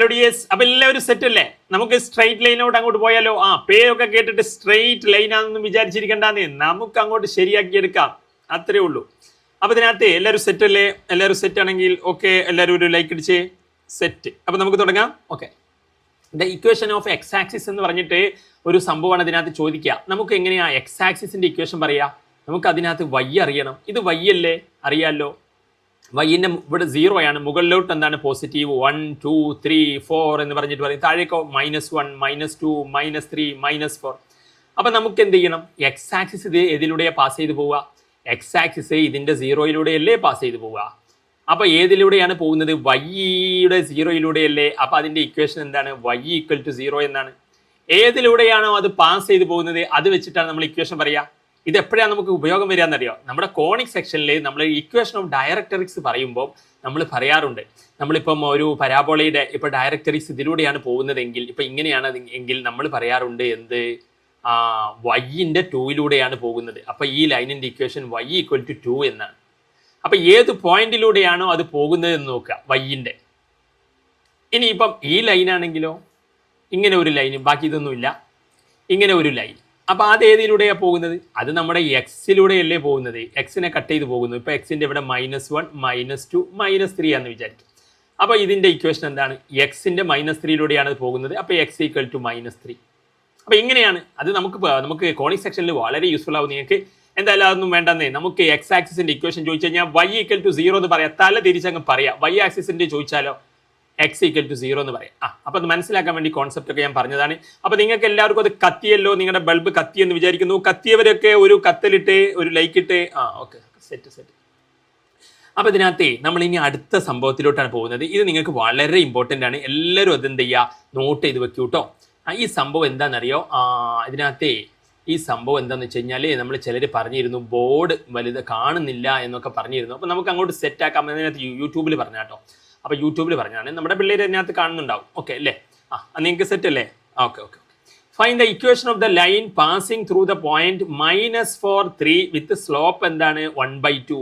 Hello dears, അപ്പൊ എല്ലാവരും set അല്ലേ? നമുക്ക് സ്ട്രൈറ്റ് ലൈനോട്ട് അങ്ങോട്ട് പോയാലോ? പേരൊക്കെ കേട്ടിട്ട് സ്ട്രൈറ്റ് ലൈനാണെന്ന് വിചാരിച്ചിരിക്കണ്ടെന്ന്, നമുക്ക് അങ്ങോട്ട് ശരിയാക്കി എടുക്കാം, അത്രേ ഉള്ളൂ. അപ്പൊ ഇതിനകത്ത് എല്ലാവരും സെറ്റ് അല്ലേ? എല്ലാവരും സെറ്റ് ആണെങ്കിൽ ഓക്കെ, എല്ലാവരും ഒരു ലൈക്ക് അടിച്ചേ. സെറ്റ്. അപ്പൊ നമുക്ക് തുടങ്ങാം. Okay, the equation of X axis എന്ന് പറഞ്ഞിട്ട് ഒരു സംഭവമാണ് ഇതിനകത്ത് ചോദിക്കുക. നമുക്ക് എങ്ങനെയാ എക്സ് ആക്സിസിന്റെ ഇക്വേഷൻ പറയാ? നമുക്ക് അതിനകത്ത് വൈ അറിയണം. ഇത് വൈ അല്ലേ? അറിയാലോ. വൈൻ്റെ ഇവിടെ 0 ആണ്, മുകളിലോട്ട് എന്താണ് പോസിറ്റീവ് 1 2 3 4 എന്ന് പറഞ്ഞിട്ട് പറയും. താഴേക്കോ -1 -2 -3 -4. അപ്പം നമുക്ക് എന്ത് ചെയ്യണം? എക്സ് ആക്സിസ് ഇത് ഏതിലൂടെയാണ് പാസ് ചെയ്ത് പോവുക? എക്സ് ആക്സിസ് ഇതിൻ്റെ 0യിലൂടെയല്ലേ പാസ് ചെയ്ത് പോവുക. അപ്പോൾ ഏതിലൂടെയാണ് പോകുന്നത്? വൈയുടെ 0യിലൂടെയല്ലേ. അപ്പോൾ അതിൻ്റെ ഇക്വേഷൻ എന്താണ്? y = 0 എന്നാണ്. ഏതിലൂടെയാണോ അത് പാസ് ചെയ്ത് പോകുന്നത് അത് വെച്ചിട്ടാണ് നമ്മൾ ഇക്വേഷൻ പറയുക. ഇത് എപ്പോഴാണ് നമുക്ക് ഉപയോഗം വരിക എന്നറിയോ? നമ്മുടെ കോണിക് സെക്ഷനിൽ നമ്മൾ ഇക്വേഷൻ ഓഫ് ഡയറക്ടറിക്സ് പറയുമ്പോൾ നമ്മൾ പറയാറുണ്ട്, നമ്മളിപ്പം ഒരു പരാബോളയുടെ ഇപ്പോൾ ഡയറക്ടറിക്സ് ഇതിലൂടെയാണ് പോകുന്നതെങ്കിൽ, ഇപ്പം ഇങ്ങനെയാണ് എങ്കിൽ നമ്മൾ പറയാറുണ്ട് എന്ത്? വൈൻ്റെ 2യിലൂടെയാണ് പോകുന്നത്. അപ്പോൾ ഈ ലൈനിൻ്റെ ഇക്വേഷൻ y = 2 എന്നാണ്. അപ്പോൾ ഏത് പോയിന്റിലൂടെയാണോ അത് പോകുന്നത് എന്ന് നോക്കുക, വൈൻ്റെ. ഇനിയിപ്പം ഈ ലൈനാണെങ്കിലോ ഇങ്ങനെ ഒരു ലൈനും, ബാക്കി ഇതൊന്നുമില്ല, ഇങ്ങനെ ഒരു ലൈൻ. അപ്പോൾ അത് ഏതിലൂടെയാണ് പോകുന്നത്? അത് നമ്മുടെ എക്സിലൂടെയല്ലേ പോകുന്നത്. എക്സിനെ കട്ട് ചെയ്ത് പോകുന്നു. ഇപ്പോൾ എക്സിൻ്റെ ഇവിടെ -1 -2 -3 ആണെന്ന് വിചാരിക്കും. അപ്പോൾ ഇതിൻ്റെ ഇക്വേഷൻ എന്താണ്? എക്സിൻ്റെ -3യിലൂടെയാണ് പോകുന്നത്. അപ്പോൾ x = -3. അപ്പോൾ ഇങ്ങനെയാണ് അത് നമുക്ക് കോണിക് സെക്ഷനിൽ വളരെ യൂസ്ഫുൾ ആവും. നിങ്ങൾക്ക് എന്തായാലും അതൊന്നും വേണ്ടെന്നേ. നമുക്ക് എക്സ് ആക്സിസിൻ്റെ ഇക്വേഷൻ ചോദിച്ചു കഴിഞ്ഞാൽ y = 0 എന്ന് പറയാം. തല തിരിച്ചങ്ങ് പറയാം. y ആക്സിസിൻ്റെ ചോദിച്ചാലോ x = 0 എന്ന് പറയാം. അപ്പോൾ അത് മനസ്സിലാക്കാൻ വേണ്ടി കോൺസെപ്റ്റ് ഒക്കെ ഞാൻ പറഞ്ഞതാണ്. അപ്പോൾ നിങ്ങൾക്ക് എല്ലാവർക്കും അത് കത്തിയല്ലോ, നിങ്ങളുടെ ബൾബ് കത്തിയെന്ന് വിചാരിക്കുന്നു. കത്തിയവരൊക്കെ ഒരു കത്തലിട്ട് ഒരു ലൈക്ക് ഇട്ട് ഓക്കെ, സെറ്റ്. അപ്പോൾ ഇതിനകത്ത് നമ്മൾ ഇനി അടുത്ത സംഭവത്തിലോട്ടാണ് പോകുന്നത്. ഇത് നിങ്ങൾക്ക് വളരെ ഇമ്പോർട്ടൻ്റ് ആണ്. എല്ലാവരും അതെന്ത് ചെയ്യുക? നോട്ട് ചെയ്ത് വെക്കൂ കേട്ടോ. ഈ സംഭവം എന്താണെന്നറിയോ? ഇതിനകത്ത് ഈ സംഭവം എന്താണെന്ന് വെച്ച് കഴിഞ്ഞാൽ നമ്മൾ ചിലർ പറഞ്ഞിരുന്നു ബോർഡ് വലുത് കാണുന്നില്ല എന്നൊക്കെ പറഞ്ഞിരുന്നു. അപ്പോൾ നമുക്ക് അങ്ങോട്ട് സെറ്റ് ആക്കാം. അതിനകത്ത് യൂട്യൂബിൽ പറഞ്ഞാൽ കേട്ടോ. അപ്പോൾ യൂട്യൂബിൽ പറഞ്ഞാണ് നമ്മുടെ പിള്ളേർ അതിനകത്ത് കാണുന്നുണ്ടാവും. ഓക്കെ അല്ലേ? നിങ്ങൾക്ക് സെറ്റ് അല്ലേ? Okay. Find the equation of the line passing through the point -4 3 with slope എന്താണ്? 1/2.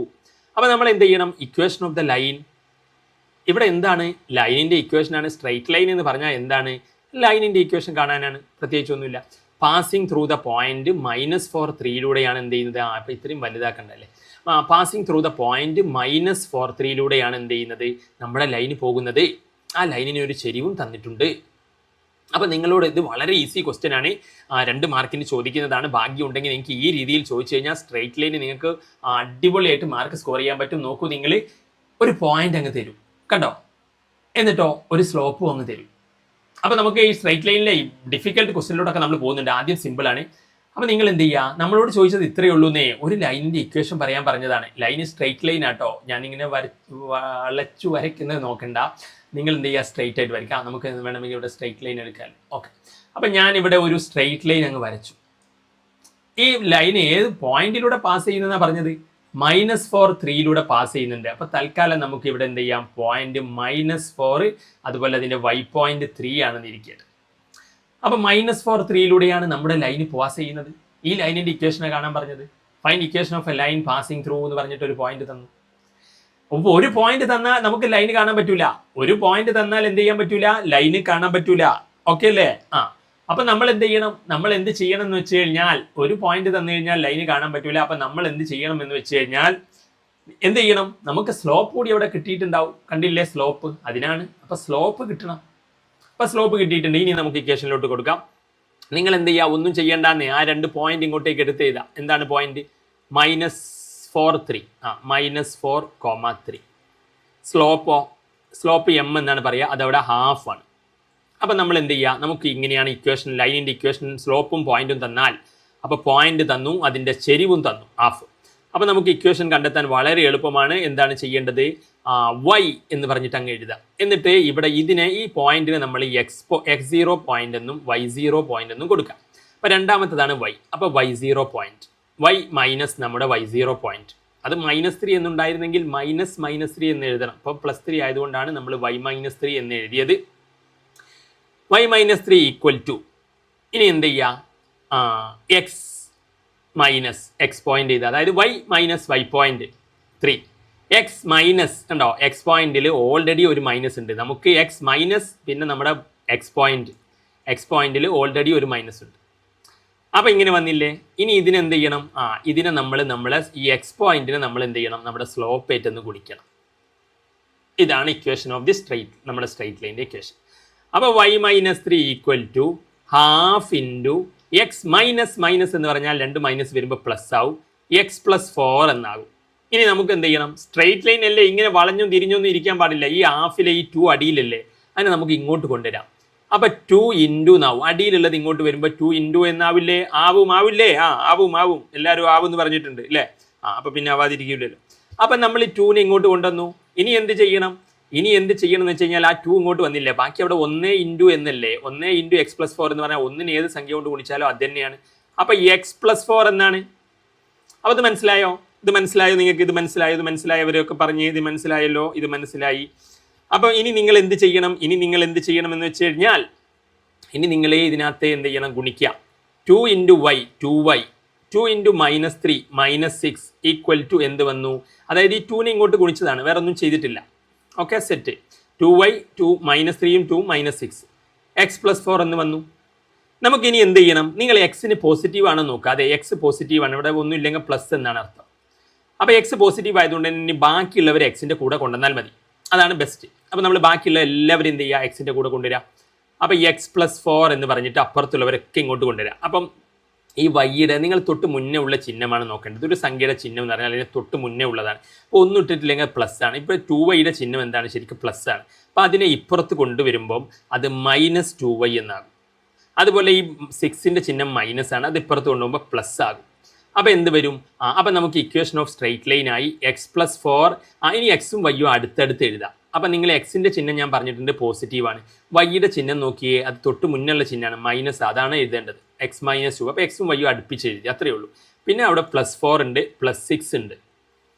അപ്പോൾ നമ്മൾ എന്ത് ചെയ്യണം? ഇക്വേഷൻ ഓഫ് ദ ലൈൻ ഇവിടെ എന്താണ്? ലൈനിൻ്റെ ഇക്വേഷനാണ്. സ്ട്രൈറ്റ് ലൈൻ എന്ന് പറഞ്ഞാൽ എന്താണ്? ലൈനിൻ്റെ ഇക്വേഷൻ കാണാനാണ്, പ്രത്യേകിച്ചൊന്നുമില്ല. പാസിംഗ് ത്രൂ ദ പോയിന്റ് -4 3യിലൂടെയാണ് എന്ത് ചെയ്യുന്നത്? അപ്പോൾ ഇത്രയും വലുതാക്കണ്ടല്ലേ. പാസിംഗ് ത്രൂ ദ പോയിന്റ് -4 3യിലൂടെയാണ് എന്ത് ചെയ്യുന്നത്? നമ്മുടെ ലൈന് പോകുന്നത്. ആ ലൈനിന് ഒരു ചെരിവും തന്നിട്ടുണ്ട്. അപ്പോൾ നിങ്ങളോട് ഇത് വളരെ ഈസി ക്വസ്റ്റ്യൻ ആണ്. 2 മാർക്കിന് ചോദിക്കുന്നതാണ്. ഭാഗ്യം ഉണ്ടെങ്കിൽ നിങ്ങൾക്ക് ഈ രീതിയിൽ ചോദിച്ചു കഴിഞ്ഞാൽ സ്ട്രൈറ്റ് ലൈന് നിങ്ങൾക്ക് അടിപൊളിയായിട്ട് മാർക്ക് സ്കോർ ചെയ്യാൻ പറ്റും. നോക്കൂ, നിങ്ങൾ ഒരു പോയിന്റ് അങ്ങ് തരും കണ്ടോ, എന്നിട്ടോ ഒരു സ്ലോപ്പും അങ്ങ് തരും. അപ്പോൾ നമുക്ക് ഈ സ്ട്രൈറ്റ് ലൈനിലെ ഡിഫിക്കൽട്ട് ക്വസ്റ്റ്യനിലോട്ടൊക്കെ നമ്മൾ പോകുന്നുണ്ട്. ആദ്യം സിമ്പിളാണ്. അപ്പോൾ നിങ്ങൾ എന്ത് ചെയ്യുക? നമ്മളോട് ചോദിച്ചത് ഇത്രയേ ഉള്ളൂന്നേ. ഒരു ലൈനിൻ്റെ ഇക്വേഷൻ പറയാൻ പറഞ്ഞതാണ്. ലൈൻ സ്ട്രൈറ്റ് ലൈൻ ആട്ടോ. ഞാനിങ്ങനെ വളച്ചു വരയ്ക്കുന്നത് നോക്കണ്ട. നിങ്ങൾ എന്ത് ചെയ്യുക? സ്ട്രൈറ്റ് ആയിട്ട് വരയ്ക്കാം. നമുക്ക് വേണമെങ്കിൽ ഇവിടെ സ്ട്രൈറ്റ് ലൈൻ എടുക്കാം. ഓക്കെ, അപ്പം ഞാനിവിടെ ഒരു സ്ട്രൈറ്റ് ലൈൻ അങ്ങ് വരച്ചു. ഈ ലൈൻ ഏത് പോയിന്റിലൂടെ പാസ് ചെയ്യുന്നതെന്നാണ് പറഞ്ഞത്? -4 3യിലൂടെ പാസ് ചെയ്യുന്നുണ്ട്. അപ്പോൾ തൽക്കാലം നമുക്ക് ഇവിടെ എന്ത് ചെയ്യാം? പോയിന്റ് -4, അതുപോലെ അതിൻ്റെ y പോയിന്റ് 3 ആണെന്ന് ഇരിക്കട്ടെ. അപ്പോൾ -4 3യിലൂടെയാണ് നമ്മുടെ ലൈന് പാസ് ചെയ്യുന്നത്. ഈ ലൈനിൻ്റെ ഇക്വേഷനെ കാണാൻ പറഞ്ഞത്. Find equation of A line passing through എന്ന് പറഞ്ഞിട്ട് ഒരു പോയിന്റ് തന്നു. അപ്പോൾ ഒരു പോയിന്റ് തന്നാൽ നമുക്ക് ലൈന് കാണാൻ പറ്റൂല. ഒരു പോയിന്റ് തന്നാൽ എന്ത് ചെയ്യാൻ പറ്റൂല? ലൈന് കാണാൻ പറ്റൂല. ഓക്കെ അല്ലേ? അപ്പം നമ്മൾ എന്ത് ചെയ്യണം? നമ്മൾ എന്ത് ചെയ്യണം എന്ന് വെച്ച് കഴിഞ്ഞാൽ, ഒരു പോയിന്റ് തന്നു കഴിഞ്ഞാൽ ലൈന് കാണാൻ പറ്റൂല. അപ്പം നമ്മൾ എന്ത് ചെയ്യണം എന്ന് വെച്ച് കഴിഞ്ഞാൽ എന്ത് ചെയ്യണം? നമുക്ക് സ്ലോപ്പ് കൂടി അവിടെ കിട്ടിയിട്ടുണ്ടാവും. കണ്ടില്ലേ സ്ലോപ്പ്? അതിനാണ്. അപ്പം സ്ലോപ്പ് കിട്ടണം. അപ്പോൾ സ്ലോപ്പ് കിട്ടിയിട്ടുണ്ട്. ഇനി നമുക്ക് ഇക്വേഷനിലോട്ട് കൊടുക്കാം. നിങ്ങൾ എന്ത് ചെയ്യുക? ഒന്നും ചെയ്യേണ്ടെന്നേ. ആ 2 പോയിന്റ് ഇങ്ങോട്ടേക്ക് എടുത്ത് ചെയ്താൽ എന്താണ് പോയിന്റ്? -4 3 -4, 3. സ്ലോപ്പ് m എന്നാണ് പറയുക. അതവിടെ ½ ആണ്. അപ്പം നമ്മൾ എന്ത് ചെയ്യുക? നമുക്ക് ഇങ്ങനെയാണ് ഇക്വേഷൻ, ലൈനിൻ്റെ ഇക്വേഷൻ. സ്ലോപ്പും പോയിന്റും തന്നാൽ, അപ്പോൾ പോയിന്റ് തന്നു, അതിൻ്റെ ചെരിവും തന്നു, ½. അപ്പോൾ നമുക്ക് ഇക്വേഷൻ കണ്ടെത്താൻ വളരെ എളുപ്പമാണ്. എന്താണ് ചെയ്യേണ്ടത്? y എന്ന് പറഞ്ഞിട്ട് അങ്ങ് എഴുതാം. എന്നിട്ട് ഇവിടെ ഈ പോയിന്റിന് നമ്മൾ x0 പോയിന്റ് എന്നും y0 പോയിന്റ് എന്നും കൊടുക്കാം. അപ്പോൾ രണ്ടാമത്തതാണ് y. അപ്പോൾ y0 പോയിന്റ്, y മൈനസ് നമ്മുടെ y0 പോയിന്റ്. അത് -3 എന്നുണ്ടായിരുന്നെങ്കിൽ -3 എന്ന് എഴുതണം. അപ്പോൾ +3 ആയതുകൊണ്ടാണ് നമ്മൾ y -3 എന്ന് എഴുതിയത്. y -3 = ഇനി എന്ത് ചെയ്യുക? x പോയിന്റ് ചെയ്ത്, അതായത് y - y point 3 X minus ഉണ്ടോ, എക്സ് പോയിന്റിൽ ഓൾറെഡി ഒരു മൈനസ് ഉണ്ട്. നമുക്ക് എക്സ് മൈനസ് പിന്നെ നമ്മുടെ എക്സ് പോയിന്റിൽ ഓൾറെഡി ഒരു മൈനസ് ഉണ്ട്. അപ്പോൾ ഇങ്ങനെ വന്നില്ലേ. ഇനി ഇതിനെന്ത് ചെയ്യണം? ഇതിനെ നമ്മളെ ഈ എക്സ് പോയിന്റിനെ നമ്മൾ എന്ത് ചെയ്യണം? നമ്മുടെ സ്ലോപ്പ് ഏറ്റെന്ന് ഗുണിക്കണം. ഇതാണ് ഇക്വേഷൻ ഓഫ് ദി സ്ട്രെയിറ്റ്, നമ്മുടെ സ്ട്രെയിറ്റ് ലൈൻ്റെ ഇക്വേഷൻ. അപ്പോൾ y - 3 equal to half into x minus എന്ന് പറഞ്ഞാൽ 2 മൈനസ് വരുമ്പോൾ പ്ലസ് ആവും, എക്സ് പ്ലസ് 4 എന്നാകും. ഇനി നമുക്ക് എന്ത് ചെയ്യണം? സ്ട്രെയിറ്റ് ലൈൻ അല്ലേ, ഇങ്ങനെ വളഞ്ഞും തിരിഞ്ഞൊന്നും ഇരിക്കാൻ പാടില്ല. ഈ ഹാഫിലെ ഈ 2 അടിയിലല്ലേ, അതിനെ നമുക്ക് ഇങ്ങോട്ട് കൊണ്ടുവരാം. അപ്പോൾ 2 ഇൻറ്റു എന്നാവും. അടിയിലുള്ളത് ഇങ്ങോട്ട് വരുമ്പോൾ 2 ഇൻറ്റു എന്നാവില്ലേ? ആവില്ലേ? ആവും. എല്ലാവരും ആവെന്ന് പറഞ്ഞിട്ടുണ്ട് അല്ലേ? അപ്പോൾ പിന്നെ ആവാതിരിക്കില്ലല്ലോ. അപ്പം നമ്മൾ ഈ 2നെ ഇങ്ങോട്ട് കൊണ്ടുവന്നു. ഇനി എന്ത് ചെയ്യണം എന്ന് വെച്ച് കഴിഞ്ഞാൽ ആ 2 ഇങ്ങോട്ട് വന്നില്ലേ, ബാക്കി അവിടെ 1 ഇൻറ്റു എന്നല്ലേ, 1 ഇൻറ്റു എക്സ് പ്ലസ് 4 എന്ന് പറഞ്ഞാൽ ഒന്നിന് ഏത് സംഖ്യ കൊണ്ട് ഗുണിച്ചാലോ അത് തന്നെയാണ്. അപ്പോൾ എക്സ് പ്ലസ് 4 എന്നാണ്. അപ്പോൾ ഇത് മനസ്സിലായോ? നിങ്ങൾക്ക് ഇത് മനസ്സിലായവരൊക്കെ പറഞ്ഞ് ഇത് മനസ്സിലായല്ലോ, ഇത് മനസ്സിലായി. അപ്പോൾ ഇനി നിങ്ങൾ എന്ത് ചെയ്യണം എന്ന് വെച്ച് കഴിഞ്ഞാൽ, ഇനി നിങ്ങളെ ഇതിനകത്ത് എന്ത് ചെയ്യണം? ഗുണിക്കുക. 2 into y 2y, 2 into -3 -6 equal to എന്ത് വന്നു? അതായത് ഈ 2നെ ഇങ്ങോട്ട് ഗുണിച്ചതാണ്, വേറെ ഒന്നും ചെയ്തിട്ടില്ല. Okay, set. 2y 2 -3യും 2 -6 X plus 4 എന്ന് വന്നു. നമുക്കിനി എന്ത് ചെയ്യണം? നിങ്ങൾ എക്സിന് പോസിറ്റീവ് ആണെന്ന് നോക്കുക. അതെ, എക്സ് പോസിറ്റീവാണ്, ഇവിടെ ഒന്നും ഇല്ലെങ്കിൽ പ്ലസ് എന്നാണ് അർത്ഥം. അപ്പോൾ എക്സ് പോസിറ്റീവ് ആയതുകൊണ്ട് തന്നെ ബാക്കിയുള്ളവർ എക്സിൻ്റെ കൂടെ കൊണ്ടുവന്നാൽ മതി, അതാണ് ബെസ്റ്റ്. അപ്പോൾ നമ്മൾ ബാക്കിയുള്ള എല്ലാവരും എന്ത് ചെയ്യുക? എക്സിൻ്റെ കൂടെ കൊണ്ടുവരിക. അപ്പോൾ എക്സ് പ്ലസ് 4 എന്ന് പറഞ്ഞിട്ട് അപ്പുറത്തുള്ളവരൊക്കെ ഇങ്ങോട്ട് കൊണ്ടുവരിക. അപ്പം ഈ വൈയുടെ നിങ്ങൾ തൊട്ട് മുന്നേ ഉള്ള ചിഹ്നമാണ് നോക്കേണ്ടത്. ഒരു സംഖ്യയുടെ ചിഹ്നം എന്ന് പറഞ്ഞാൽ അതിന് തൊട്ട് മുന്നേ ഉള്ളതാണ്. അപ്പോൾ ഒന്നും ഇട്ടിട്ടില്ലെങ്കിൽ പ്ലസ് ആണ്. ഇപ്പോൾ 2y ചിഹ്നം എന്താണ്? ശരിക്കും പ്ലസ് ആണ്. അപ്പോൾ അതിനെ ഇപ്പുറത്ത് കൊണ്ടുവരുമ്പം അത് -2y എന്നാകും. അതുപോലെ ഈ 6ൻ്റെ ചിഹ്നം മൈനസ് ആണ്, അത് ഇപ്പുറത്ത് കൊണ്ടുപോകുമ്പോൾ പ്ലസ് ആകും. അപ്പോൾ എന്ത് വരും? അപ്പോൾ നമുക്ക് ഇക്വേഷൻ ഓഫ് സ്ട്രെയിറ്റ് ലൈനായി എക്സ് പ്ലസ് 4. ഇനി എക്സും വൈയും അടുത്തടുത്ത് എഴുതാം. അപ്പം നിങ്ങൾ എക്സിൻ്റെ ചിഹ്നം ഞാൻ പറഞ്ഞിട്ടുണ്ട് പോസിറ്റീവാണ്. വൈയുടെ ചിഹ്നം നോക്കിയേ, അത് തൊട്ട് മുന്നുള്ള ചിഹ്നമാണ്, മൈനസ്, അതാണ് എഴുതേണ്ടത്. എക്സ് -2. അപ്പോൾ എക്സും വൈയും അടുപ്പിച്ച് എഴുതി, അത്രയേ ഉള്ളൂ. പിന്നെ അവിടെ +4 ഉണ്ട്, +6 ഉണ്ട്.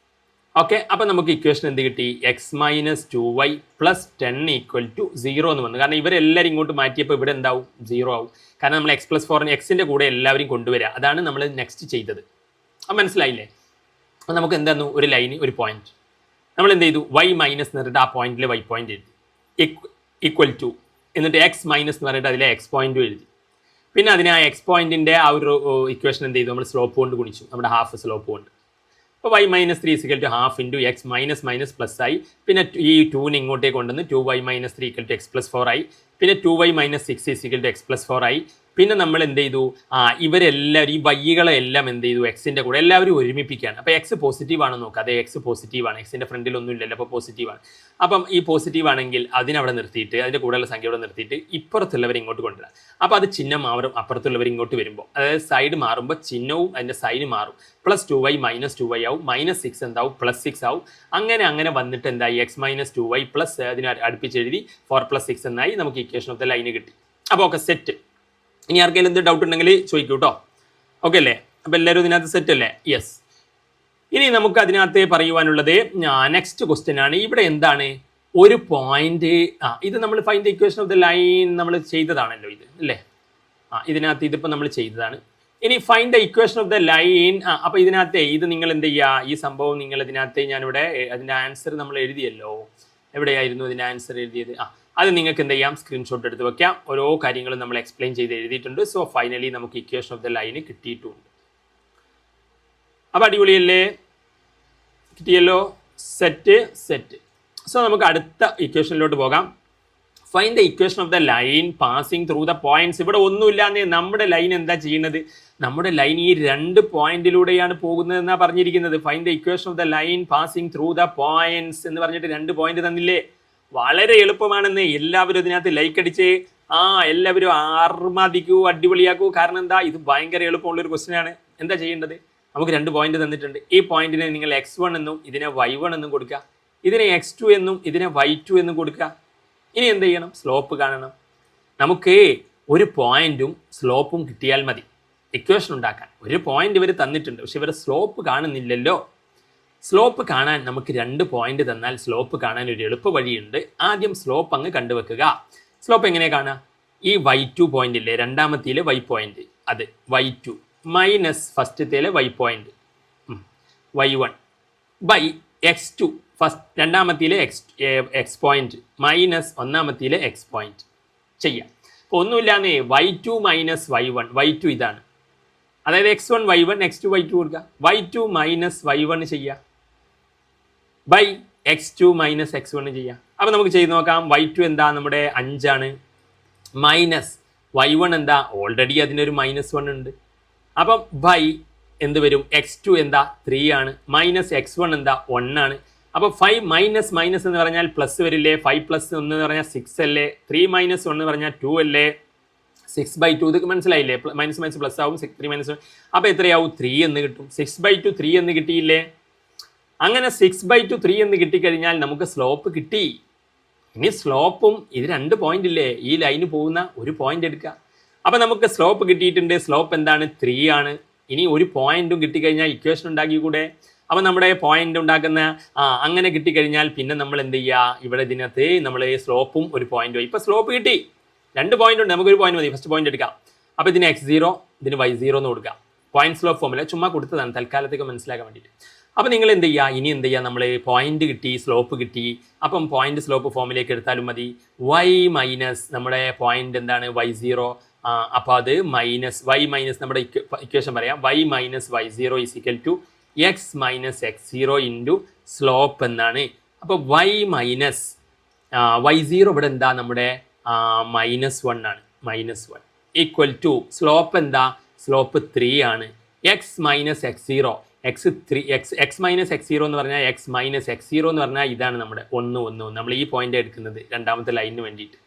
ഓക്കെ, അപ്പം നമുക്ക് ഇക്വേഷൻ എന്ത് കിട്ടി? എക്സ് -2y + 10 ഈക്വൽ ടു 0 എന്ന് വന്നു. കാരണം ഇവരെല്ലാവരും ഇങ്ങോട്ട് മാറ്റിയപ്പോൾ ഇവിടെ എന്താവും? 0 ആവും. കാരണം നമ്മൾ എക്സ് പ്ലസ് 4 എക്സിൻ്റെ കൂടെ എല്ലാവരും കൊണ്ടുവരിക, അതാണ് നമ്മൾ നെക്സ്റ്റ് ചെയ്തത്. അപ്പം മനസ്സിലായില്ലേ? അപ്പം നമുക്ക് എന്തായിരുന്നു? ഒരു ലൈന്, ഒരു പോയിന്റ് നമ്മൾ എന്ത് ചെയ്തു? y മൈനസ് എന്ന് പറഞ്ഞിട്ട് ആ പോയിന്റിൽ y പോയിന്റ് എഴുതി, ഈക്വൽ ടു, എന്നിട്ട് എക്സ് മൈനസ് എന്ന് പറഞ്ഞിട്ട് അതിലെ എക്സ് പോയിന്റും എഴുതി. പിന്നെ അതിനെ ആ എക്സ് പോയിന്റിൻ്റെ ആ ഒരു ഇക്വേഷൻ എന്ത് ചെയ്തു? നമ്മൾ സ്ലോപ്പ് കൊണ്ട് ഗുണിച്ചു, നമ്മുടെ ഹാഫ് സ്ലോപ്പ് കൊണ്ട്. അപ്പോൾ y - 3 = ½ into x minus plus ആയി. പിന്നെ ഈ 2നെ ഇങ്ങോട്ടേക്ക് കൊണ്ടുവന്ന് 2y - 3 = എക്സ് പ്ലസ് 4 ആയി. പിന്നെ 2y - 6 = എക്സ് പ്ലസ് 4 ആയി. പിന്നെ നമ്മൾ എന്ത് ചെയ്തു? ഇവരെല്ലാവരും ഈ വൈകളെ എല്ലാം എന്ത് ചെയ്തു? എക്സിൻ്റെ കൂടെ എല്ലാവരും ഒരുമിപ്പിക്കുകയാണ്. അപ്പോൾ എക്സ് പോസിറ്റീവ് ആണെന്ന് നോക്കുക. അതെ, എക്സ് പോസിറ്റീവാണ്, എക്സിൻ്റെ ഫ്രണ്ടിലൊന്നും ഇല്ലല്ലോ, അപ്പോൾ പോസിറ്റീവാണ്. അപ്പം ഈ പോസിറ്റീവ് ആണെങ്കിൽ അതിനവിടെ നിർത്തിയിട്ട്, അതിൻ്റെ കൂടെയുള്ള സംഖ്യ അവിടെ നിർത്തിയിട്ട് ഇപ്പുറത്തുള്ളവർ ഇങ്ങോട്ട് കൊണ്ടുവരാം. അപ്പോൾ അത് ചിഹ്നം മാറും, അപ്പുറത്തുള്ളവർ ഇങ്ങോട്ട് വരുമ്പോൾ, അതായത് സൈഡ് മാറുമ്പോൾ ചിഹ്നവും അതിൻ്റെ സൈഡ് മാറും. +2y -2y ആവും, -6 എന്താവും? +6 ആവും. അങ്ങനെ വന്നിട്ട് എന്തായി? എക്സ് -2y പ്ലസ് അതിനെ അടുപ്പിച്ചെഴുതി 4 + 6 എന്നായി. നമുക്ക് ഇക്വേഷൻ ഓഫ് ദ ലൈന് കിട്ടി. അപ്പോൾ ഓക്കെ, സെറ്റ്. ഇനി ആർക്കെങ്കിലും എന്ത് ഡൗട്ട് ഉണ്ടെങ്കിൽ ചോദിക്കൂ കേട്ടോ. ഓക്കെ അല്ലേ? അപ്പോൾ എല്ലാവരും ഇതിനകത്ത് സെറ്റ് അല്ലേ? യെസ്. ഇനി നമുക്ക് അതിനകത്ത് പറയുവാനുള്ളത് നെക്സ്റ്റ് ക്വസ്റ്റ്യൻ ആണ്. ഇവിടെ എന്താണ്? ഒരു പോയിന്റ്, ഇത് നമ്മൾ find the equation of the line നമ്മൾ ചെയ്തതാണല്ലോ ഇത്, അല്ലേ? ഇതിനകത്ത് ഇതിപ്പോൾ നമ്മൾ ചെയ്തതാണ്. ഇനി find the equation of the line. അപ്പോൾ ഇതിനകത്ത് ഇത് നിങ്ങൾ എന്ത് ചെയ്യുക? ഈ സംഭവം നിങ്ങൾ ഇതിനകത്ത് ഞാനിവിടെ അതിൻ്റെ ആൻസർ നമ്മൾ എഴുതിയല്ലോ. എവിടെയായിരുന്നു ഇതിൻ്റെ ആൻസർ എഴുതിയത്? അത് നിങ്ങൾക്ക് എന്ത് ചെയ്യാം? സ്ക്രീൻഷോട്ട് എടുത്ത് വെക്കാം. ഓരോ കാര്യങ്ങളും നമ്മൾ എക്സ്പ്ലെയിൻ ചെയ്ത് എഴുതിയിട്ടുണ്ട്. സോ ഫൈനലി നമുക്ക് ഇക്വേഷൻ ഓഫ് ദ ലൈന് കിട്ടിയിട്ടുണ്ട്. അപ്പോൾ അടിപൊളിയല്ലേ? കിട്ടിയല്ലോ? സെറ്റ്. സോ നമുക്ക് അടുത്ത ഇക്വേഷനിലോട്ട് പോകാം. Find the equation of the line passing through the points. ഇവിടെ ഒന്നുമില്ലാന്നേ, നമ്മുടെ ലൈൻ എന്താ ചെയ്യുന്നത്? നമ്മുടെ ലൈൻ ഈ 2 പോയിന്റിലൂടെയാണ് പോകുന്നത് എന്നാണ് പറഞ്ഞിരിക്കുന്നത്. Find the equation of the line passing through the points എന്ന് പറഞ്ഞിട്ട് 2 പോയിന്റ് തന്നില്ലേ? വളരെ എളുപ്പമാണെന്ന്. എല്ലാവരും ഇതിനകത്ത് ലൈക്ക് അടിച്ച് എല്ലാവരും ആർമാദിക്കൂ, അടിപൊളിയാക്കൂ. കാരണം എന്താ? ഇത് ഭയങ്കര എളുപ്പമുള്ളൊരു ക്വസ്റ്റ്യൻ ആണ്. എന്താ ചെയ്യേണ്ടത്? നമുക്ക് 2 പോയിന്റ് തന്നിട്ടുണ്ട്. ഈ പോയിന്റിനെ നിങ്ങൾ x1 എന്നും ഇതിനെ y1 എന്നും കൊടുക്കുക, ഇതിനെ x2 എന്നും ഇതിനെ y2 എന്നും കൊടുക്കുക. ഇനി എന്ത് ചെയ്യണം? സ്ലോപ്പ് കാണണം. നമുക്ക് ഒരു പോയിന്റും സ്ലോപ്പും കിട്ടിയാൽ മതി ഇക്വേഷൻ ഉണ്ടാക്കാൻ. ഒരു പോയിന്റ് ഇവർ തന്നിട്ടുണ്ട്, പക്ഷെ ഇവർ സ്ലോപ്പ് കാണുന്നില്ലല്ലോ. സ്ലോപ്പ് കാണാൻ നമുക്ക് 2 പോയിന്റ് തന്നാൽ സ്ലോപ്പ് കാണാൻ ഒരു എളുപ്പ വഴിയുണ്ട്. ആദ്യം സ്ലോപ്പ് അങ്ങ് കണ്ടുവെക്കുക. സ്ലോപ്പ് എങ്ങനെ കാണുക? ഈ y2 പോയിന്റ് ഇല്ലേ, രണ്ടാമത്തേലെ y പോയിന്റ്, അത് y2 മൈനസ് ഫസ്റ്റത്തേലെ y point y1 by x2 first രണ്ടാമത്തിലെ എക്സ് പോയിന്റ് മൈനസ് ഒന്നാമത്തിലെ എക്സ് പോയിന്റ് ചെയ്യാം. അപ്പോൾ ഒന്നുമില്ലാന്നേ y2 മൈനസ് y1, y2 ഇതാണ്, അതായത് x1 y1 x2 y2 കൊടുക്കുക, y2 മൈനസ് y1 ചെയ്യുക ബൈ x2 മൈനസ് x1 ചെയ്യുക. അപ്പോൾ നമുക്ക് ചെയ്ത് നോക്കാം. y2 എന്താ നമ്മുടെ 5 ആണ്, മൈനസ് y1 എന്താ ഓൾറെഡി അതിനൊരു -1 ഉണ്ട്, അപ്പം ബൈ എന്ത് വരും, x2 എന്താ 3 ആണ്, മൈനസ് x1 എന്താ 1 ആണ്. അപ്പോൾ 5 മൈനസ് മൈനസ് എന്ന് പറഞ്ഞാൽ പ്ലസ് വരില്ലേ, 5 പ്ലസ് 1 എന്ന് പറഞ്ഞാൽ 6 അല്ലേ, 3 മൈനസ് 1 എന്ന് പറഞ്ഞാൽ 2 അല്ലേ, 6/2 ഇത് മനസ്സിലായില്ലേ, മൈനസ് മൈനസ് പ്ലസ് ആവും, 3 മൈനസ് 1 അപ്പോൾ എത്രയാവും 3 എന്ന് കിട്ടും. 6/2 3 എന്ന് കിട്ടിയില്ലേ, അങ്ങനെ 6/2 3 എന്ന് കിട്ടിക്കഴിഞ്ഞാൽ നമുക്ക് സ്ലോപ്പ് കിട്ടി. ഇനി സ്ലോപ്പും ഇത് 2 പോയിന്റ് ഇല്ലേ, ഈ ലൈന് പോകുന്ന ഒരു പോയിന്റ് എടുക്കുക. അപ്പം നമുക്ക് സ്ലോപ്പ് കിട്ടിയിട്ടുണ്ട്, സ്ലോപ്പ് എന്താണ് 3 ആണ്. ഇനി ഒരു പോയിന്റും കിട്ടിക്കഴിഞ്ഞാൽ ഇക്വേഷൻ ഉണ്ടാക്കിക്കൂടെ. അപ്പം നമ്മുടെ പോയിന്റ് ഉണ്ടാക്കുന്ന അങ്ങനെ കിട്ടിക്കഴിഞ്ഞാൽ പിന്നെ നമ്മൾ എന്ത് ചെയ്യുക, ഇവിടെ ഇതിനകത്ത് നമ്മൾ സ്ലോപ്പും ഒരു പോയിന്റും, ഇപ്പോൾ സ്ലോപ്പ് കിട്ടി, 2 പോയിന്റ് ഉണ്ട്, നമുക്കൊരു പോയിന്റ് മതി, ഫസ്റ്റ് പോയിന്റ് എടുക്കാം. അപ്പോൾ ഇതിന് x0 ഇതിന് y0 എന്ന് കൊടുക്കാം. പോയിന്റ് സ്ലോപ്പ് ഫോമില്ല, ചുമ്മാ കൊടുത്തതാണ് തൽക്കാലത്തേക്ക് മനസ്സിലാക്കാൻ വേണ്ടിയിട്ട്. അപ്പോൾ നിങ്ങൾ എന്ത് ചെയ്യുക, ഇനി എന്ത് ചെയ്യുക, നമ്മൾ പോയിന്റ് കിട്ടി, സ്ലോപ്പ് കിട്ടി, അപ്പം പോയിന്റ് സ്ലോപ്പ് ഫോമിലേക്ക് എടുത്താലും മതി. y മൈനസ് നമ്മുടെ പോയിന്റ് എന്താണ് y0, അപ്പോൾ അത് മൈനസ് y മൈനസ് നമ്മുടെ ഇക്വേഷൻ പറയാം, y minus y0 is equal to x minus x0 into slope എന്നാണ്. അപ്പോൾ y മൈനസ് y0 ഇവിടെ എന്താ നമ്മുടെ -1 ആണ്, -1 ഈക്വൽ ടു സ്ലോപ്പ് എന്താ, സ്ലോപ്പ് 3 ആണ്, X minus x0 X minus x0 എന്ന് പറഞ്ഞാൽ എക്സ് മൈനസ് x0 എന്ന് പറഞ്ഞാൽ ഇതാണ് നമ്മുടെ 1 നമ്മൾ ഈ പോയിന്റ് എടുക്കുന്നത് രണ്ടാമത്തെ ലൈനിന് വേണ്ടിയിട്ട്.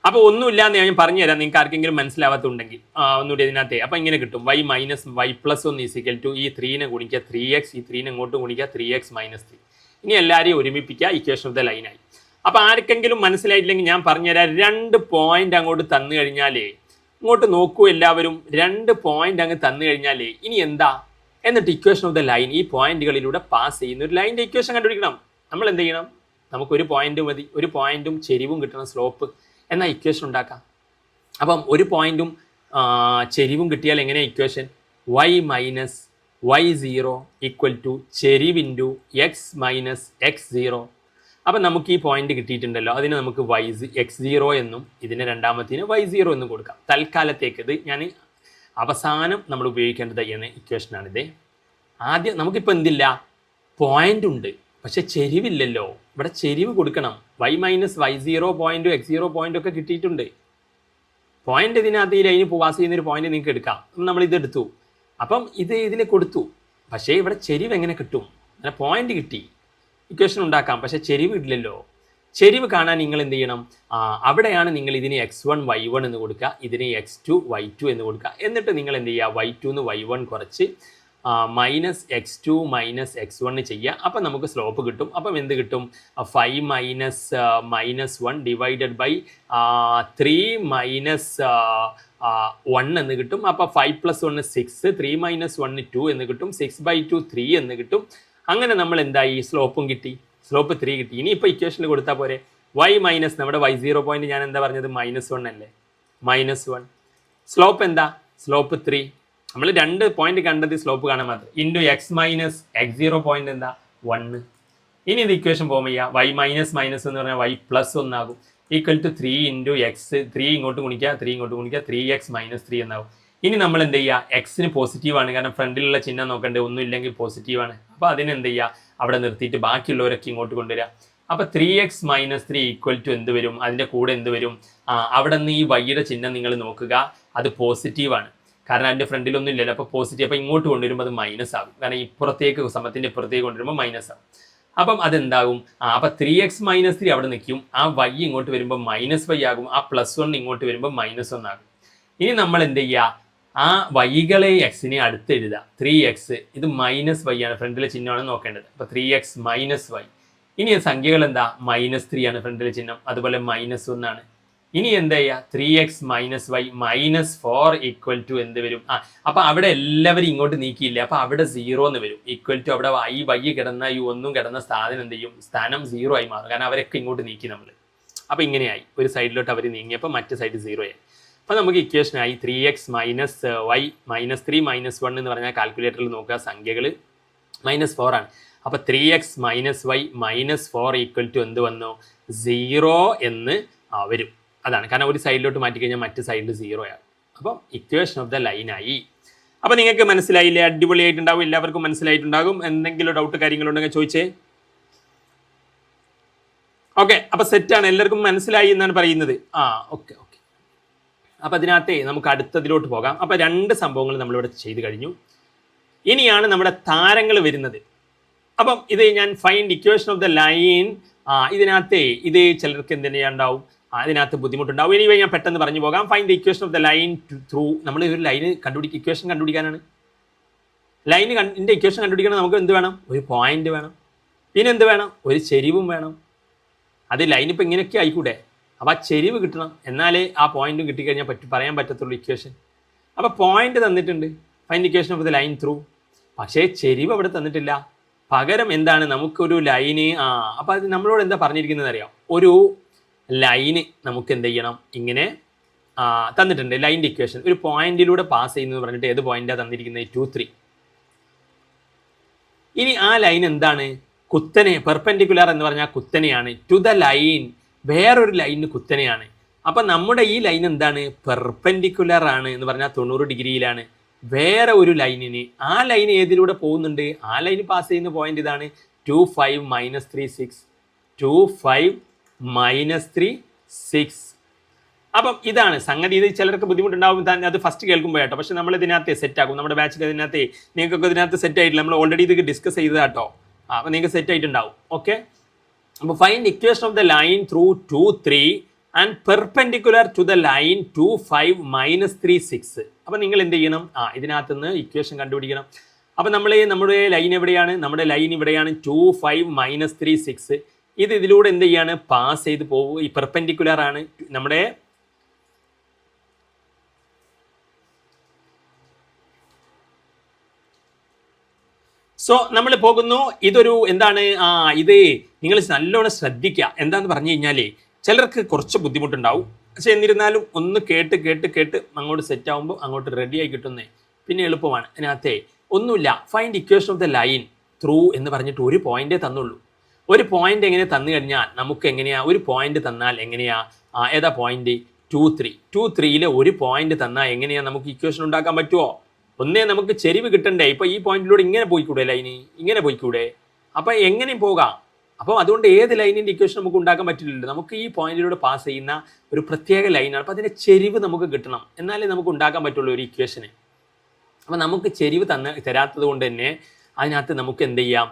അപ്പോൾ ഒന്നുമില്ലാന്ന് ഞാൻ പറഞ്ഞു തരാം, നിങ്ങൾക്ക് ആർക്കെങ്കിലും മനസ്സിലാവാത്തുണ്ടെങ്കിൽ ഒന്നുകൂടി ഇതിനകത്തെ. അപ്പോൾ ഇങ്ങനെ കിട്ടും, y minus y plus 1 is equal to ഈ 3നെ ഗുണിക്കുക 3x, ഈ 3നെ ഇങ്ങോട്ട് ഗുണിക്കുക 3x മൈനസ് 3. ഇനി എല്ലാവരെയും ഒരുമിപ്പിക്കുക, ഇക്വേഷൻ ഓഫ് ദ ലൈനായി. അപ്പോൾ ആർക്കെങ്കിലും മനസ്സിലായിട്ടില്ലെങ്കിൽ ഞാൻ പറഞ്ഞുതരാം. 2 പോയിന്റ് അങ്ങോട്ട് തന്നു കഴിഞ്ഞാലേ, ഇങ്ങോട്ട് നോക്കൂ എല്ലാവരും, 2 പോയിന്റ് അങ്ങ് തന്നു കഴിഞ്ഞാലേ ഇനി എന്താ, എന്നിട്ട് ഇക്വേഷൻ ഓഫ് ദ ലൈൻ ഈ പോയിന്റുകളിലൂടെ പാസ് ചെയ്യുന്ന ഒരു ലൈൻ്റെ ഇക്വേഷൻ കണ്ടുപിടിക്കണം. നമ്മൾ എന്ത് ചെയ്യണം, നമുക്കൊരു പോയിന്റ് മതി, ഒരു പോയിന്റും ചെരിവും കിട്ടണം, സ്ലോപ്പ്, എന്നാൽ ഇക്വേഷൻ ഉണ്ടാക്കാം. അപ്പം ഒരു പോയിന്റും ചെരിവും കിട്ടിയാൽ എങ്ങനെ equation, y minus y0 equal to ചെരിവ് ഇൻറ്റു എക്സ് മൈനസ് x0. അപ്പം നമുക്ക് ഈ പോയിന്റ് കിട്ടിയിട്ടുണ്ടല്ലോ, അതിന് നമുക്ക് x0 എന്നും ഇതിന് രണ്ടാമത്തിന് y0 എന്നും കൊടുക്കാം. തൽക്കാലത്തേക്ക് ഇത് ഞാൻ അവസാനം നമ്മൾ ഉപയോഗിക്കേണ്ടത് എന്ന ഇക്വേഷനാണിത്. ആദ്യം നമുക്കിപ്പോൾ എന്തില്ല, പോയിന്റ് ഉണ്ട്, പക്ഷെ ചെരിവില്ലല്ലോ. ഇവിടെ ചെരിവ് കൊടുക്കണം. y മൈനസ് y0 പോയിന്റും x0 പോയിന്റും ഒക്കെ കിട്ടിയിട്ടുണ്ട്. പോയിന്റ് ഇതിനകത്ത് ഈ ലൈന് പാസ് ചെയ്യുന്നൊരു പോയിന്റ് നിങ്ങൾക്ക് എടുക്കാം. നമ്മൾ ഇത് എടുത്തു, അപ്പം ഇതിന് കൊടുത്തു, പക്ഷേ ഇവിടെ ചെരിവ് എങ്ങനെ കിട്ടും, അങ്ങനെ പോയിന്റ് കിട്ടി, ഇക്വേഷൻ ഉണ്ടാക്കാം, പക്ഷേ ചെരിവ് ഇല്ലല്ലോ. ചെരിവ് കാണാൻ നിങ്ങൾ എന്ത് ചെയ്യണം, അവിടെയാണ് നിങ്ങൾ ഇതിന് x1 y1 എന്ന് കൊടുക്കുക, ഇതിന് x2 y2 എന്ന് കൊടുക്കുക. എന്നിട്ട് നിങ്ങൾ എന്ത് ചെയ്യുക, y2 എന്ന് y1 കുറച്ച് മൈനസ് x2 മൈനസ് x1 ചെയ്യുക. അപ്പം നമുക്ക് സ്ലോപ്പ് കിട്ടും. അപ്പം എന്ത് കിട്ടും, 5 മൈനസ് 1 ഡിവൈഡഡ് ബൈ 3 മൈനസ് 1 എന്ന് കിട്ടും. അപ്പോൾ 5 പ്ലസ് 1 6, 3 മൈനസ് 1 2 എന്ന് കിട്ടും, 6/2 3 എന്ന് കിട്ടും. അങ്ങനെ നമ്മൾ എന്തായി, സ്ലോപ്പും കിട്ടി, സ്ലോപ്പ് 3 കിട്ടി. ഇനി ഇപ്പോൾ ഇക്വേഷനിൽ കൊടുത്താൽ പോരെ, y മൈനസ് നമ്മുടെ y0 പോയിന്റ് ഞാൻ എന്താ പറഞ്ഞത്, -1 അല്ലേ, -1 സ്ലോപ്പ് എന്താ, സ്ലോപ്പ് 3. നമ്മൾ 2 പോയിന്റ് കണ്ടത് സ്ലോപ്പ് കാണാൻ മാത്രം, into x minus x0 point എന്താ 1. ഇനി ഇത് ഇക്വേഷൻ ഫോം ചെയ്യുക, y മൈനസ് മൈനസ് എന്ന് പറഞ്ഞാൽ y പ്ലസ് 1 ആകും, ഈക്വൽ ടു 3 ഇൻറ്റു എക്സ്, 3 ഇങ്ങോട്ട് ഗുണിക്കുക 3 ഇങ്ങോട്ട് ഗുണിക്കുക 3x മൈനസ് 3 എന്നാകും. ഇനി നമ്മൾ എന്ത് ചെയ്യുക, എക്സിന് പോസിറ്റീവാണ്, കാരണം ഫ്രണ്ടിലുള്ള ചിഹ്നം നോക്കണ്ടേ, ഒന്നും ഇല്ലെങ്കിൽ പോസിറ്റീവാണ്. അപ്പോൾ അതിനെന്ത് ചെയ്യുക, അവിടെ നിർത്തിയിട്ട് ബാക്കിയുള്ളവരൊക്കെ ഇങ്ങോട്ട് കൊണ്ടുവരിക. അപ്പോൾ 3x മൈനസ് 3 ഈക്വൽ ടു എന്ത് വരും, അതിൻ്റെ കൂടെ എന്ത് വരും, അവിടെ നിന്ന് ഈ വൈയുടെ ചിഹ്നം നിങ്ങൾ നോക്കുക, അത് പോസിറ്റീവാണ്, കാരണം അതിൻ്റെ ഫ്രണ്ടിലൊന്നും ഇല്ലല്ലോ. അപ്പോൾ പോസിറ്റീവ്, അപ്പോൾ ഇങ്ങോട്ട് കൊണ്ടുവരുമ്പോൾ അത് മൈനസ് ആകും, കാരണം ഇപ്പുറത്തേക്ക് സമത്തിൻ്റെ ഇപ്പുറത്തേക്ക് കൊണ്ടുവരുമ്പോൾ മൈനസ് ആകും. അപ്പം അതെന്താകും, അപ്പോൾ 3x മൈനസ് 3 അവിടെ നിൽക്കും, ആ y ഇങ്ങോട്ട് വരുമ്പോൾ -y ആകും, ആ +1 ഇങ്ങോട്ട് വരുമ്പോൾ -1 ആകും. ഇനി നമ്മൾ എന്ത് ചെയ്യുക, ആ വൈകളെ എക്സിനെ അടുത്ത് എഴുതുക, 3x, ഇത് -y ആണ്, ഫ്രണ്ടിലെ ചിഹ്നമാണ് നോക്കേണ്ടത്. അപ്പോൾ 3x മൈനസ് y. ഇനി സംഖ്യകൾ എന്താ, -3 ആണ് ഫ്രണ്ടിലെ ചിഹ്നം, അതുപോലെ -1 ആണ്. ഇനി എന്താ ചെയ്യുക, 3x minus y -4 equal to എന്ത് വരും, അപ്പോൾ അവിടെ എല്ലാവരും ഇങ്ങോട്ട് നീക്കിയില്ല, അപ്പോൾ അവിടെ 0 എന്ന് വരും, ഈക്വൽ ടു അവിടെ y കിടന്ന ഈ ഒന്നും കിടന്ന സ്ഥാനം എന്ത് ചെയ്യും, സ്ഥാനം 0 ആയി മാറും, കാരണം അവരൊക്കെ ഇങ്ങോട്ട് നീക്കി നമ്മൾ. അപ്പോൾ ഇങ്ങനെയായി, ഒരു സൈഡിലോട്ട് അവർ നീങ്ങിയപ്പോൾ മറ്റേ സൈഡ് 0 ആയി. അപ്പോൾ നമുക്ക് ഇക്വേഷനായി 3x മൈനസ് y -3 -1 എന്ന് പറഞ്ഞാൽ കാൽക്കുലേറ്ററിൽ നോക്കുക, സംഖ്യകൾ -4 ആണ്. അപ്പോൾ 3x - y - 4 = എന്ത് വന്നു? 0 എന്ന് വരും. അതാണ് കാരണം ഒരു സൈഡിലോട്ട് മാറ്റിക്കഴിഞ്ഞാൽ മറ്റു സൈഡിൽ 0 ആകും. അപ്പം ഇക്വേഷൻ ഓഫ് ദ ലൈനായി. അപ്പോൾ നിങ്ങൾക്ക് മനസ്സിലായില്ലേ? അടിപൊളിയായിട്ടുണ്ടാവും, എല്ലാവർക്കും മനസ്സിലായിട്ടുണ്ടാകും. എന്തെങ്കിലും ഡൗട്ട് കാര്യങ്ങളുണ്ടെങ്കിൽ ചോദിച്ചേ. ഓക്കെ, അപ്പോൾ സെറ്റാണ്, എല്ലാവർക്കും മനസ്സിലായി എന്നാണ് പറയുന്നത്. ഓക്കെ. അപ്പോൾ അതിനകത്തെ നമുക്ക് അടുത്തതിലോട്ട് പോകാം. അപ്പോൾ 2 സംഭവങ്ങൾ നമ്മളിവിടെ ചെയ്ത് കഴിഞ്ഞു. ഇനിയാണ് നമ്മുടെ താരങ്ങൾ വരുന്നത്. അപ്പം ഇത് ഞാൻ find equation of the line, ഇതിനകത്തെ ഇത് ചിലർക്ക് എന്ത് ചെയ്യാണ്ടാവും, അതിനകത്ത് ബുദ്ധിമുട്ടുണ്ടാവും. ഇനി ഞാൻ പെട്ടെന്ന് പറഞ്ഞു പോകാം. Find the equation of the line through, നമ്മൾ ഒരു ലൈന് ഇക്വേഷൻ കണ്ടുപിടിക്കാനാണ്. ലൈനിൻ്റെ ഇക്വേഷൻ കണ്ടുപിടിക്കണം. നമുക്ക് എന്ത് വേണം? ഒരു പോയിന്റ് വേണം. പിന്നെ എന്ത് വേണം? ഒരു ചെരിവും വേണം. അത് ലൈൻ ഇപ്പോൾ ഇങ്ങനെയൊക്കെ ആയിക്കൂടെ? അപ്പോൾ ആ ചെരിവ് കിട്ടണം, എന്നാലേ ആ പോയിന്റും കിട്ടിക്കഴിഞ്ഞാൽ പറയാൻ പറ്റത്തുള്ളൂ ഇക്വേഷൻ. അപ്പോൾ പോയിന്റ് തന്നിട്ടുണ്ട്, find equation of the line through. പക്ഷേ ചെരിവ് അവിടെ തന്നിട്ടില്ല. പകരം എന്താണ്, നമുക്കൊരു ലൈന് അപ്പോൾ അത് നമ്മളോട് എന്താ പറഞ്ഞിരിക്കുന്നത് അറിയാം? ഒരു ലൈന് നമുക്ക് എന്ത് ചെയ്യണം, ഇങ്ങനെ തന്നിട്ടുണ്ട് ലൈൻ്റെ ഇക്വേഷൻ. ഒരു പോയിന്റിലൂടെ പാസ് ചെയ്യുന്നത് പറഞ്ഞിട്ട് ഏത് പോയിന്റാണ് തന്നിരിക്കുന്നത്? 2, 3. ഇനി ആ ലൈൻ എന്താണ്? കുത്തനെ, പെർപെൻഡിക്കുലർ എന്ന് പറഞ്ഞാൽ കുത്തനെയാണ്. ടു ദ ലൈൻ, വേറൊരു ലൈനിന് കുത്തനെയാണ്. അപ്പം നമ്മുടെ ഈ ലൈൻ എന്താണ്? പെർപെൻഡിക്കുലർ ആണ് എന്ന് പറഞ്ഞാൽ 90 ഡിഗ്രിയിലാണ്. വേറെ ഒരു ലൈനിന്, ആ ലൈൻ ഏതിലൂടെ പോകുന്നുണ്ട്? ആ ലൈൻ പാസ് ചെയ്യുന്ന പോയിന്റ് ഇതാണ്, 2, 5 - 3, 6. 2, 5 - 3, 6. അപ്പം ഇതാണ് സംഗതി. ഇത് ചിലർക്ക് ബുദ്ധിമുട്ടുണ്ടാവും അത് ഫസ്റ്റ് കേൾക്കുമ്പോഴാട്ടോ. പക്ഷെ നമ്മൾ ഇതിനകത്ത് സെറ്റ് ആക്കും. നമ്മുടെ ബാച്ചിൽ ഇതിനകത്ത് നിങ്ങൾക്കൊക്കെ ഇതിനകത്ത് സെറ്റ് ആയിട്ടില്ല. നമ്മൾ ഓൾറെഡി ഇത് ഡിസ്കസ് ചെയ്തതാട്ടോ. അപ്പോൾ നിങ്ങൾക്ക് സെറ്റ് ആയിട്ടുണ്ടാവും. ഓക്കെ, അപ്പോൾ find equation of the line through 2, 3 and perpendicular to the line 2, 5 - 3, 6. അപ്പോൾ നിങ്ങൾ എന്ത് ചെയ്യണം? ഇതിനകത്ത് നിന്ന് ഇക്വേഷൻ കണ്ടുപിടിക്കണം. അപ്പോൾ നമ്മുടെ ലൈൻ എവിടെയാണ്? നമ്മുടെ ലൈൻ ഇവിടെയാണ്, 2, 5 - 3, 6. ഇതിലൂടെ എന്ത് ചെയ്യാണ്? പാസ് ചെയ്ത് പോകും. ഈ പെർപെൻഡിക്കുലർ ആണ് നമ്മുടെ നമ്മൾ പോകുന്നു. ഇതൊരു എന്താണ്, ഇത് നിങ്ങൾ നല്ലോണം ശ്രദ്ധിക്കുക. എന്താന്ന് പറഞ്ഞു കഴിഞ്ഞാൽ ചിലർക്ക് കുറച്ച് ബുദ്ധിമുട്ടുണ്ടാവും. പക്ഷെ എന്നിരുന്നാലും ഒന്ന് കേട്ട് അങ്ങോട്ട് സെറ്റ് ആകുമ്പോൾ അങ്ങോട്ട് റെഡി ആയി കിട്ടുന്നേ, പിന്നെ എളുപ്പമാണ്. അതിനകത്തെ ഒന്നുമില്ല, find equation of the line through എന്ന് പറഞ്ഞിട്ട് ഒരു പോയിന്റേ തന്നുള്ളൂ. ഒരു പോയിന്റ് എങ്ങനെ തന്നു കഴിഞ്ഞാൽ നമുക്ക് എങ്ങനെയാ, ഒരു പോയിന്റ് തന്നാൽ എങ്ങനെയാ, ഏതാ പോയിന്റ്? 2, 3. 2, 3 ഒരു പോയിന്റ് തന്നാൽ എങ്ങനെയാ നമുക്ക് ഇക്വേഷൻ ഉണ്ടാക്കാൻ പറ്റുമോ? ഒന്നേ നമുക്ക് ചെരിവ് കിട്ടണ്ടേ. ഇപ്പോൾ ഈ പോയിന്റിലൂടെ ഇങ്ങനെ പോയിക്കൂടെ? ലൈന് ഇങ്ങനെ പോയിക്കൂടെ? അപ്പോൾ എങ്ങനെയും പോകാം. അപ്പോൾ അതുകൊണ്ട് ഏത് ലൈനിൻ്റെ ഇക്വേഷൻ നമുക്ക് ഉണ്ടാക്കാൻ പറ്റില്ലല്ലോ. നമുക്ക് ഈ പോയിന്റിലൂടെ പാസ് ചെയ്യുന്ന ഒരു പ്രത്യേക ലൈനാണ്. അപ്പോൾ അതിൻ്റെ ചെരിവ് നമുക്ക് കിട്ടണം, എന്നാലേ നമുക്ക് ഉണ്ടാക്കാൻ പറ്റുള്ളൂ ഒരു ഇക്വേഷന്. അപ്പോൾ നമുക്ക് ചെരിവ് തരാത്തത് കൊണ്ട് തന്നെ അതിനകത്ത് നമുക്ക് എന്ത് ചെയ്യാം?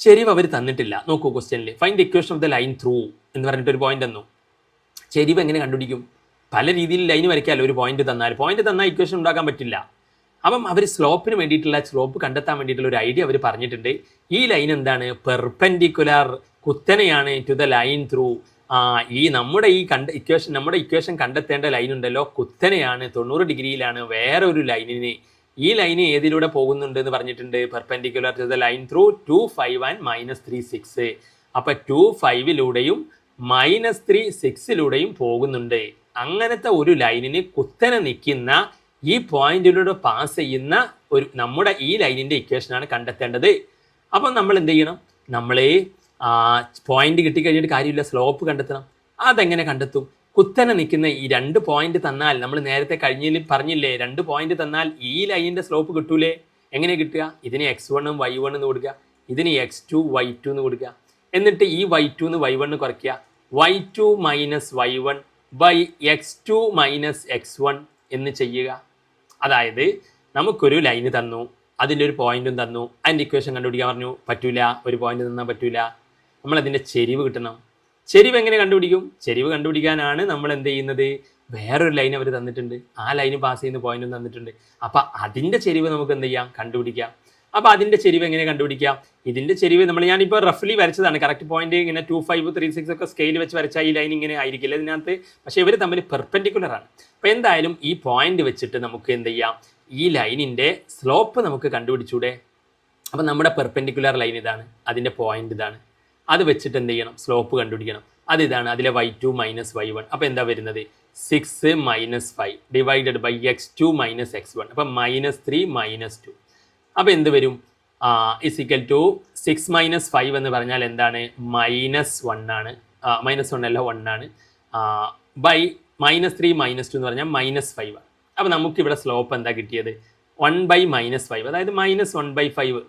ചെരിവ് അവർ തന്നിട്ടില്ല. നോക്കൂ ക്വസ്റ്റ്യനിൽ find the equation of the line through എന്ന് പറഞ്ഞിട്ടൊരു പോയിന്റ് തന്നു. ചെരിവ് എങ്ങനെ കണ്ടുപിടിക്കും? പല രീതിയിൽ ലൈൻ വരയ്ക്കാമല്ലോ. ഒരു പോയിന്റ് തന്നാൽ ഇക്വേഷൻ ഉണ്ടാക്കാൻ പറ്റില്ല. അപ്പം അവർ സ്ലോപ്പിന് വേണ്ടിയിട്ടുള്ള സ്ലോപ്പ് കണ്ടെത്താൻ വേണ്ടിയിട്ടുള്ള ഒരു ഐഡിയ അവർ പറഞ്ഞിട്ടുണ്ട്. ഈ ലൈൻ എന്താണ്? പെർപെൻഡിക്കുലർ, കുത്തനെയാണ് ടു ദ ലൈൻ ത്രൂ. നമ്മുടെ ഇക്വേഷൻ കണ്ടെത്തേണ്ട ലൈൻ ഉണ്ടല്ലോ, കുത്തനെയാണ്, 90 ഡിഗ്രിയിലാണ്. വേറെ ഒരു ലൈനിന്, ഈ ലൈന് ഏതിലൂടെ പോകുന്നുണ്ട് എന്ന് പറഞ്ഞിട്ടുണ്ട്? Perpendicular to the line through 2, 5 and -3, 6. അപ്പം 2, 5ലൂടെയും -3, 6ലൂടെയും പോകുന്നുണ്ട്. അങ്ങനത്തെ ഒരു ലൈനിന് കുത്തനെ നിൽക്കുന്ന ഈ പോയിന്റിലൂടെ പാസ് ചെയ്യുന്ന നമ്മുടെ ഈ ലൈനിൻ്റെ ഇക്വേഷനാണ് കണ്ടെത്തേണ്ടത്. അപ്പം നമ്മൾ എന്ത് ചെയ്യണം? നമ്മളെ പോയിന്റ് കിട്ടിക്കഴിഞ്ഞിട്ട് കാര്യമില്ല, സ്ലോപ്പ് കണ്ടെത്തണം. അതെങ്ങനെ കണ്ടെത്തും? കുത്തനെ നിൽക്കുന്ന ഈ 2 പോയിന്റ് തന്നാൽ, നമ്മൾ നേരത്തെ പറഞ്ഞില്ലേ 2 പോയിന്റ് തന്നാൽ ഈ ലൈനിൻ്റെ സ്ലോപ്പ് കിട്ടൂലേ? എങ്ങനെ കിട്ടുക? ഇതിന് x1 ഉം y1 എന്ന് കൊടുക്കുക, ഇതിന് x2 y2 എന്ന് കൊടുക്കുക. എന്നിട്ട് ഈ y2 എന്ന് y1 കുറയ്ക്കുക. y2 - y1 x2 - x1 എന്ന് ചെയ്യുക. അതായത് നമുക്കൊരു ലൈന് തന്നു, അതിൻ്റെ ഒരു പോയിന്റും തന്നു, അതിൻ്റെ ഇക്വേഷൻ കണ്ടുപിടിക്കാൻ പറഞ്ഞു. പറ്റൂല, ഒരു പോയിന്റ് തന്നാൽ പറ്റൂല. നമ്മളതിൻ്റെ ചെരിവ് കിട്ടണം. ചെരിവ് എങ്ങനെ കണ്ടുപിടിക്കും? ചെരിവ് കണ്ടുപിടിക്കാനാണ് നമ്മൾ എന്ത് ചെയ്യുന്നത്? വേറൊരു ലൈൻ അവർ തന്നിട്ടുണ്ട്, ആ ലൈന് പാസ് ചെയ്യുന്ന പോയിന്റും തന്നിട്ടുണ്ട്. അപ്പം അതിൻ്റെ ചെരിവ് നമുക്ക് എന്ത് ചെയ്യാം? കണ്ടുപിടിക്കാം. അപ്പോൾ അതിൻ്റെ ചെരിവ് എങ്ങനെ കണ്ടുപിടിക്കാം? ഇതിൻ്റെ ചെരിവ് ഞാനിപ്പോൾ റഫ്ലി വരച്ചതാണ്. കറക്റ്റ് പോയിന്റ് ഇങ്ങനെ 2, 5, 3, 6 ഒക്കെ സ്കെയിൽ വെച്ച് വരച്ചാൽ ഈ ലൈൻ ഇങ്ങനെ ആയിരിക്കില്ല ഇതിനകത്ത്. പക്ഷേ ഇവർ തമ്മിൽ പെർപെൻഡിക്കുലറാണ്. അപ്പോൾ എന്തായാലും ഈ പോയിന്റ് വെച്ചിട്ട് നമുക്ക് എന്ത് ചെയ്യാം? ഈ ലൈനിൻ്റെ സ്ലോപ്പ് നമുക്ക് കണ്ടുപിടിച്ചൂടെ? അപ്പം നമ്മുടെ പെർപെൻഡിക്കുലർ ലൈൻ ഇതാണ്, അതിൻ്റെ പോയിന്റ് ഇതാണ്. അത് വെച്ചിട്ട് എന്ത് ചെയ്യണം? സ്ലോപ്പ് കണ്ടുപിടിക്കണം. അതിതാണ്, അതിലെ y2 - y1. അപ്പോൾ എന്താ വരുന്നത്? 6 - 5 ഡിവൈഡഡ് ബൈ x2 - x1. അപ്പം -3 - 2. അപ്പോൾ എന്ത് വരും? ഇസിക്കൽ ടു 6 - 5 എന്ന് പറഞ്ഞാൽ എന്താണ്? -1 ആണ്. -1 അല്ല, 1 ആണ്. ബൈ -3 -2 എന്ന് പറഞ്ഞാൽ -5 ആണ്. അപ്പോൾ നമുക്കിവിടെ സ്ലോപ്പ് എന്താ കിട്ടിയത്? 1/-5, അതായത് -1/5.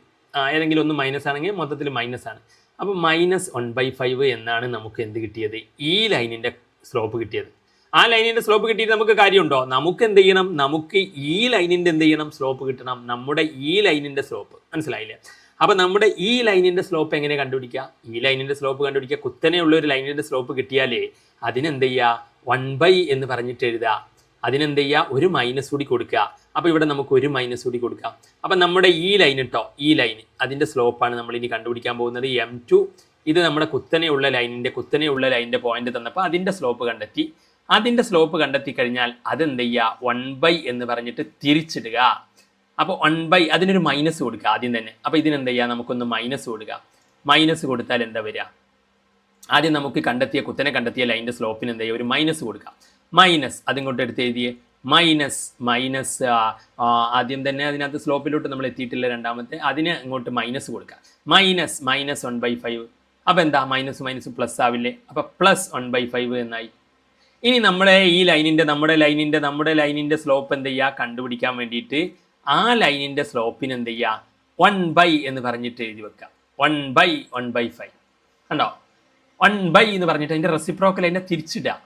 ഏതെങ്കിലും ഒന്ന് മൈനസ് ആണെങ്കിൽ മൊത്തത്തിൽ മൈനസ് ആണ്. അപ്പോൾ -1/5 എന്നാണ് നമുക്ക് എന്ത് കിട്ടിയത്? ഈ ലൈനിൻ്റെ സ്ലോപ്പ് കിട്ടിയത്. ആ ലൈനിൻ്റെ സ്ലോപ്പ് കിട്ടിയിട്ട് നമുക്ക് കാര്യമുണ്ടോ? നമുക്ക് എന്ത് ചെയ്യണം? നമുക്ക് ഈ ലൈനിൻ്റെ എന്ത് ചെയ്യണം? സ്ലോപ്പ് കിട്ടണം. നമ്മുടെ ഈ ലൈനിൻ്റെ സ്ലോപ്പ് മനസ്സിലായില്ലേ? അപ്പോൾ നമ്മുടെ ഈ ലൈനിൻ്റെ സ്ലോപ്പ് എങ്ങനെ കണ്ടുപിടിക്കുക? ഈ ലൈനിൻ്റെ സ്ലോപ്പ് കണ്ടുപിടിക്കുക. കുത്തനെയുള്ള ഒരു ലൈനിൻ്റെ സ്ലോപ്പ് കിട്ടിയാലേ അതിനെന്ത് ചെയ്യുക? 1/ എന്ന് പറഞ്ഞിട്ട് എഴുതുക. അതിനെന്ത് ചെയ്യുക? ഒരു മൈനസ് കൂടി കൊടുക്കുക. അപ്പോൾ ഇവിടെ നമുക്ക് ഒരു മൈനസ് കൂടി കൊടുക്കാം. അപ്പം നമ്മുടെ ഈ ലൈൻ കേട്ടോ, ഈ ലൈൻ അതിൻ്റെ സ്ലോപ്പാണ് നമ്മൾ ഇനി കണ്ടുപിടിക്കാൻ പോകുന്നത്. M2 ഇത് നമ്മുടെ കുത്തനെയുള്ള ലൈനിൻ്റെ പോയിന്റ് തന്നപ്പോൾ അതിൻ്റെ സ്ലോപ്പ് കണ്ടെത്തി. അതിൻ്റെ സ്ലോപ്പ് കണ്ടെത്തി കഴിഞ്ഞാൽ അതെന്ത് ചെയ്യുക? 1/ എന്ന് പറഞ്ഞിട്ട് തിരിച്ചിടുക. അപ്പോൾ 1/ അതിനൊരു മൈനസ് കൊടുക്കുക ആദ്യം തന്നെ. അപ്പോൾ ഇതിനെന്ത് ചെയ്യുക? നമുക്കൊന്ന് മൈനസ് കൊടുക്കുക. മൈനസ് കൊടുത്താൽ എന്താ വരിക? ആദ്യം നമുക്ക് കുത്തനെ കണ്ടെത്തിയ ലൈനിൻ്റെ സ്ലോപ്പിന് എന്ത് ചെയ്യുക? ഒരു മൈനസ് കൊടുക്കുക. മൈനസ് അതിങ്ങോട്ട് എടുത്ത് എഴുതിയേ. മൈനസ് ആദ്യം തന്നെ അതിനകത്ത് സ്ലോപ്പിലോട്ട് നമ്മൾ എത്തിയിട്ടില്ല. രണ്ടാമത്തെ അതിന് ഇങ്ങോട്ട് മൈനസ് കൊടുക്കുക. -1/5. അപ്പോൾ എന്താ? മൈനസ് പ്ലസ് ആവില്ലേ? അപ്പോൾ +1/5 എന്നായി. ഇനി നമ്മുടെ ലൈനിൻ്റെ സ്ലോപ്പ് എന്ത് ചെയ്യുക? കണ്ടുപിടിക്കാൻ വേണ്ടിയിട്ട് ആ ലൈനിൻ്റെ സ്ലോപ്പിന് എന്ത് ചെയ്യുക? 1/ എന്ന് പറഞ്ഞിട്ട് എഴുതി വെക്കുക. 1/1/5 കണ്ടോ? 1/ എന്ന് പറഞ്ഞിട്ട് അതിൻ്റെ റെസിപ്രോക്കൽ അതിനെ തിരിച്ചിടുക.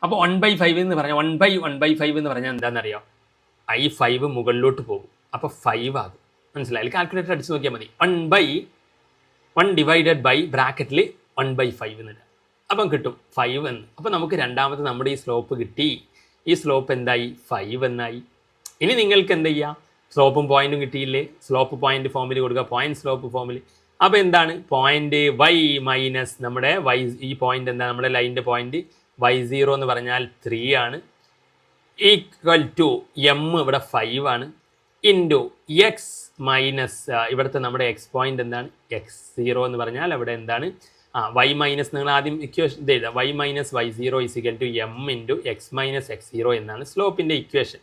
അപ്പോൾ 1/5 എന്ന് പറഞ്ഞാൽ 1/1/5 എന്ന് പറഞ്ഞാൽ എന്താണെന്നറിയോ? ഈ 5 മുകളിലോട്ട് പോകും. അപ്പോൾ 5 ആകും. മനസ്സിലായി? കാൽക്കുലേറ്റർ അടിച്ച് നോക്കിയാൽ മതി. 1/1 ഡിവൈഡഡ് ബൈ ബ്രാക്കറ്റിൽ 1/5 എന്നിട്ട് അപ്പം കിട്ടും 5 എന്ന്. അപ്പോൾ നമുക്ക് രണ്ടാമത്തെ നമ്മുടെ ഈ സ്ലോപ്പ് കിട്ടി. ഈ സ്ലോപ്പ് എന്തായി? 5 എന്നായി. ഇനി നിങ്ങൾക്ക് എന്ത് ചെയ്യുക? സ്ലോപ്പും പോയിന്റും കിട്ടിയില്ലേ? സ്ലോപ്പ് പോയിന്റ് ഫോമിൽ കൊടുക്കുക, പോയിന്റ് സ്ലോപ്പ് ഫോമിൽ. അപ്പോൾ എന്താണ്? പോയിന്റ് y മൈനസ് നമ്മുടെ ഈ പോയിന്റ് എന്താ? നമ്മുടെ ലൈനിൻ്റെ പോയിന്റ് y0 എന്ന് പറഞ്ഞാൽ 3 ആണ്. ഈക്വൽ ടു m ഇവിടെ 5 ആണ്. ഇൻറ്റു എക്സ് മൈനസ് ഇവിടുത്തെ നമ്മുടെ എക്സ് പോയിന്റ് എന്താണ്? x0 എന്ന് പറഞ്ഞാൽ അവിടെ എന്താണ്? y മൈനസ് നിങ്ങൾ ആദ്യം ഇക്വേഷൻ ഇത് എഴുതാം. y minus y0 is equal to m into x minus x0 എന്നാണ് സ്ലോപ്പിൻ്റെ ഇക്വേഷൻ.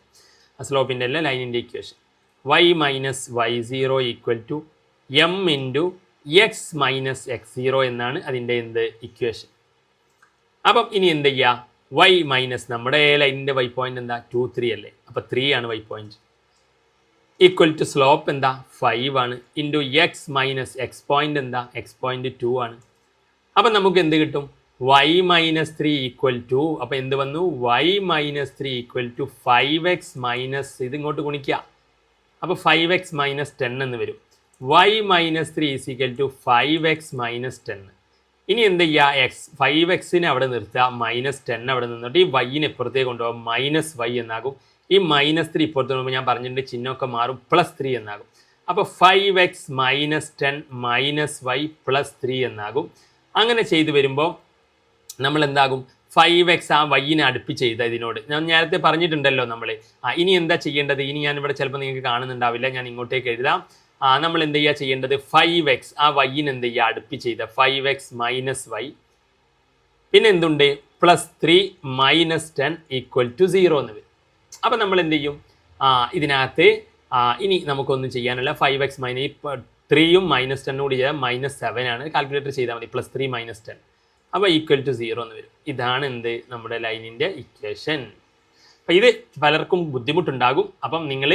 സ്ലോപ്പിൻ്റെ അല്ല, ലൈനിൻ്റെ equation. y minus y0 equal to m into x minus x0 എന്നാണ് അതിൻ്റെ എന്ത്? ഇക്വേഷൻ. അപ്പം ഇനി എന്ത് ചെയ്യുക? y മൈനസ് നമ്മുടെ ലൈനിൻ്റെ y പോയിന്റ് എന്താ? 2, 3 അല്ലേ? അപ്പോൾ 3 ആണ് y point. Equal to slope എന്താ? 5 ആണ്. Into x minus x point എന്താ? എക്സ് പോയിന്റ് 2 ആണ്. അപ്പം നമുക്ക് എന്ത് കിട്ടും? y മൈനസ് 3 ഈക്വൽ ടു, അപ്പോൾ എന്ത് വന്നു? y minus 3 equal to 5x minus ഇത് ഇങ്ങോട്ട് ഗുണിക്കുക. അപ്പോൾ 5x മൈനസ് 10 എന്ന് വരും. y minus 3 is equal to 5x minus 10. ഇനി എന്ത് ചെയ്യുക? 5x അവിടെ നിർത്തുക, -10 അവിടെ നിന്നിട്ട് ഈ y-നെ ഇപ്പുറത്തേക്ക് കൊണ്ടുപോകും, -y എന്നാകും. ഈ -3 ഇപ്പുറത്ത് കൊണ്ടുപോകുമ്പോൾ ഞാൻ പറഞ്ഞിട്ടുണ്ട് ചിഹ്നമൊക്കെ മാറും, +3 എന്നാകും. അപ്പോൾ 5x മൈനസ് 10 -y +3 എന്നാകും. അങ്ങനെ ചെയ്തു വരുമ്പോൾ നമ്മൾ എന്താകും? 5x ആ y-നെ അടുപ്പിച്ച് ചെയ്ത ഇതിനോട് ഞാൻ നേരത്തെ പറഞ്ഞിട്ടുണ്ടല്ലോ നമ്മൾ. ഇനി എന്താ ചെയ്യേണ്ടത്? ഇനി ഞാനിവിടെ ചിലപ്പോൾ നിങ്ങൾക്ക് കാണുന്നുണ്ടാവില്ല, ഞാൻ ഇങ്ങോട്ടേക്ക് എഴുതാം. നമ്മൾ എന്ത് ചെയ്യുക ചെയ്യേണ്ടത്? 5x ആ y-നെ എന്ത് ചെയ്യുക? അടുപ്പിച്ച് ചെയ്ത 5x മൈനസ് y, പിന്നെ എന്തുണ്ട്? +3 -10 ഈക്വൽ ടു 0 എന്ന് വരും. അപ്പം നമ്മൾ എന്ത് ചെയ്യും? ഇതിനകത്ത് ഇനി നമുക്കൊന്നും ചെയ്യാനല്ല. 5x മൈനസ് 3യും -10 കൂടി ചെയ്താൽ -7 ആണ്. കാൽക്കുലേറ്റർ ചെയ്താൽ മതി. +3 -10 അപ്പോൾ ഈക്വൽ ടു 0 എന്ന് വരും. ഇതാണ് എന്ത്? നമ്മുടെ ലൈനിൻ്റെ ഇക്വേഷൻ. അപ്പം ഇത് പലർക്കും ബുദ്ധിമുട്ടുണ്ടാകും. അപ്പം നിങ്ങൾ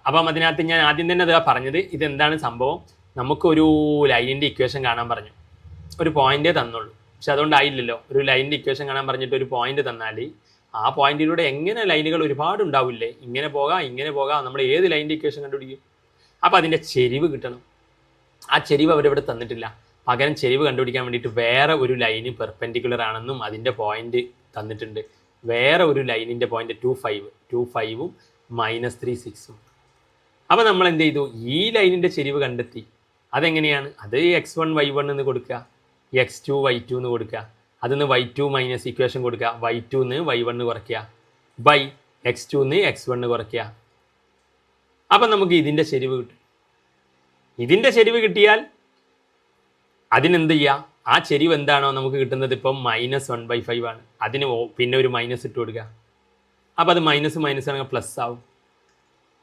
അപ്പം അതിനകത്ത് ഞാൻ ആദ്യം തന്നെ അതാ പറഞ്ഞത്, ഇതെന്താണ് സംഭവം? നമുക്കൊരു ലൈനിൻ്റെ ഇക്വേഷൻ കാണാൻ പറഞ്ഞു, ഒരു പോയിൻ്റേ തന്നുള്ളൂ. പക്ഷെ അതുകൊണ്ടായില്ലല്ലോ. ഒരു ലൈനിൻ്റെ ഇക്വേഷൻ കാണാൻ പറഞ്ഞിട്ട് ഒരു പോയിന്റ് തന്നാൽ ആ പോയിന്റിലൂടെ എങ്ങനെ ലൈനുകൾ ഒരുപാട് ഉണ്ടാവില്ലേ? ഇങ്ങനെ പോകാം. നമ്മൾ ഏത് ലൈനിൻ്റെ ഇക്വേഷൻ കണ്ടുപിടിക്കും? അപ്പോൾ അതിൻ്റെ ചെരിവ് കിട്ടണം. ആ ചെരിവ് അവരിവിടെ തന്നിട്ടില്ല. പകരം ചെരിവ് കണ്ടുപിടിക്കാൻ വേണ്ടിയിട്ട് വേറെ ഒരു ലൈന് പെർപെൻഡിക്കുലർ ആണെന്നും അതിൻ്റെ പോയിന്റ് തന്നിട്ടുണ്ട്. വേറെ ഒരു ലൈനിൻ്റെ പോയിന്റ് 2,5ഉം -3, 6ഉം. അപ്പോൾ നമ്മൾ എന്ത് ചെയ്തു? ഈ ലൈനിൻ്റെ ചെരിവ് കണ്ടെത്തി. അതെങ്ങനെയാണ്? അത് x1 y1 എന്ന് കൊടുക്കുക, x2 y2 എന്ന് കൊടുക്കുക, അതിന്ന് y2 മൈനസ് ഇക്വേഷൻ കൊടുക്കുക, y2 y1 കുറയ്ക്കുക, ബൈ x2 x1 കുറയ്ക്കുക. അപ്പം നമുക്ക് ഇതിൻ്റെ ചെരിവ് കിട്ടും. ഇതിൻ്റെ ചെരിവ് കിട്ടിയാൽ അതിനെന്ത് ചെയ്യുക? ആ ചെരിവ് എന്താണോ നമുക്ക് കിട്ടുന്നത്, ഇപ്പം -1/5 ആണ്. അതിന് പിന്നെ ഒരു മൈനസ് ഇട്ട് കൊടുക്കുക. അപ്പോൾ അത് മൈനസ് ആണെങ്കിൽ പ്ലസ് ആവും.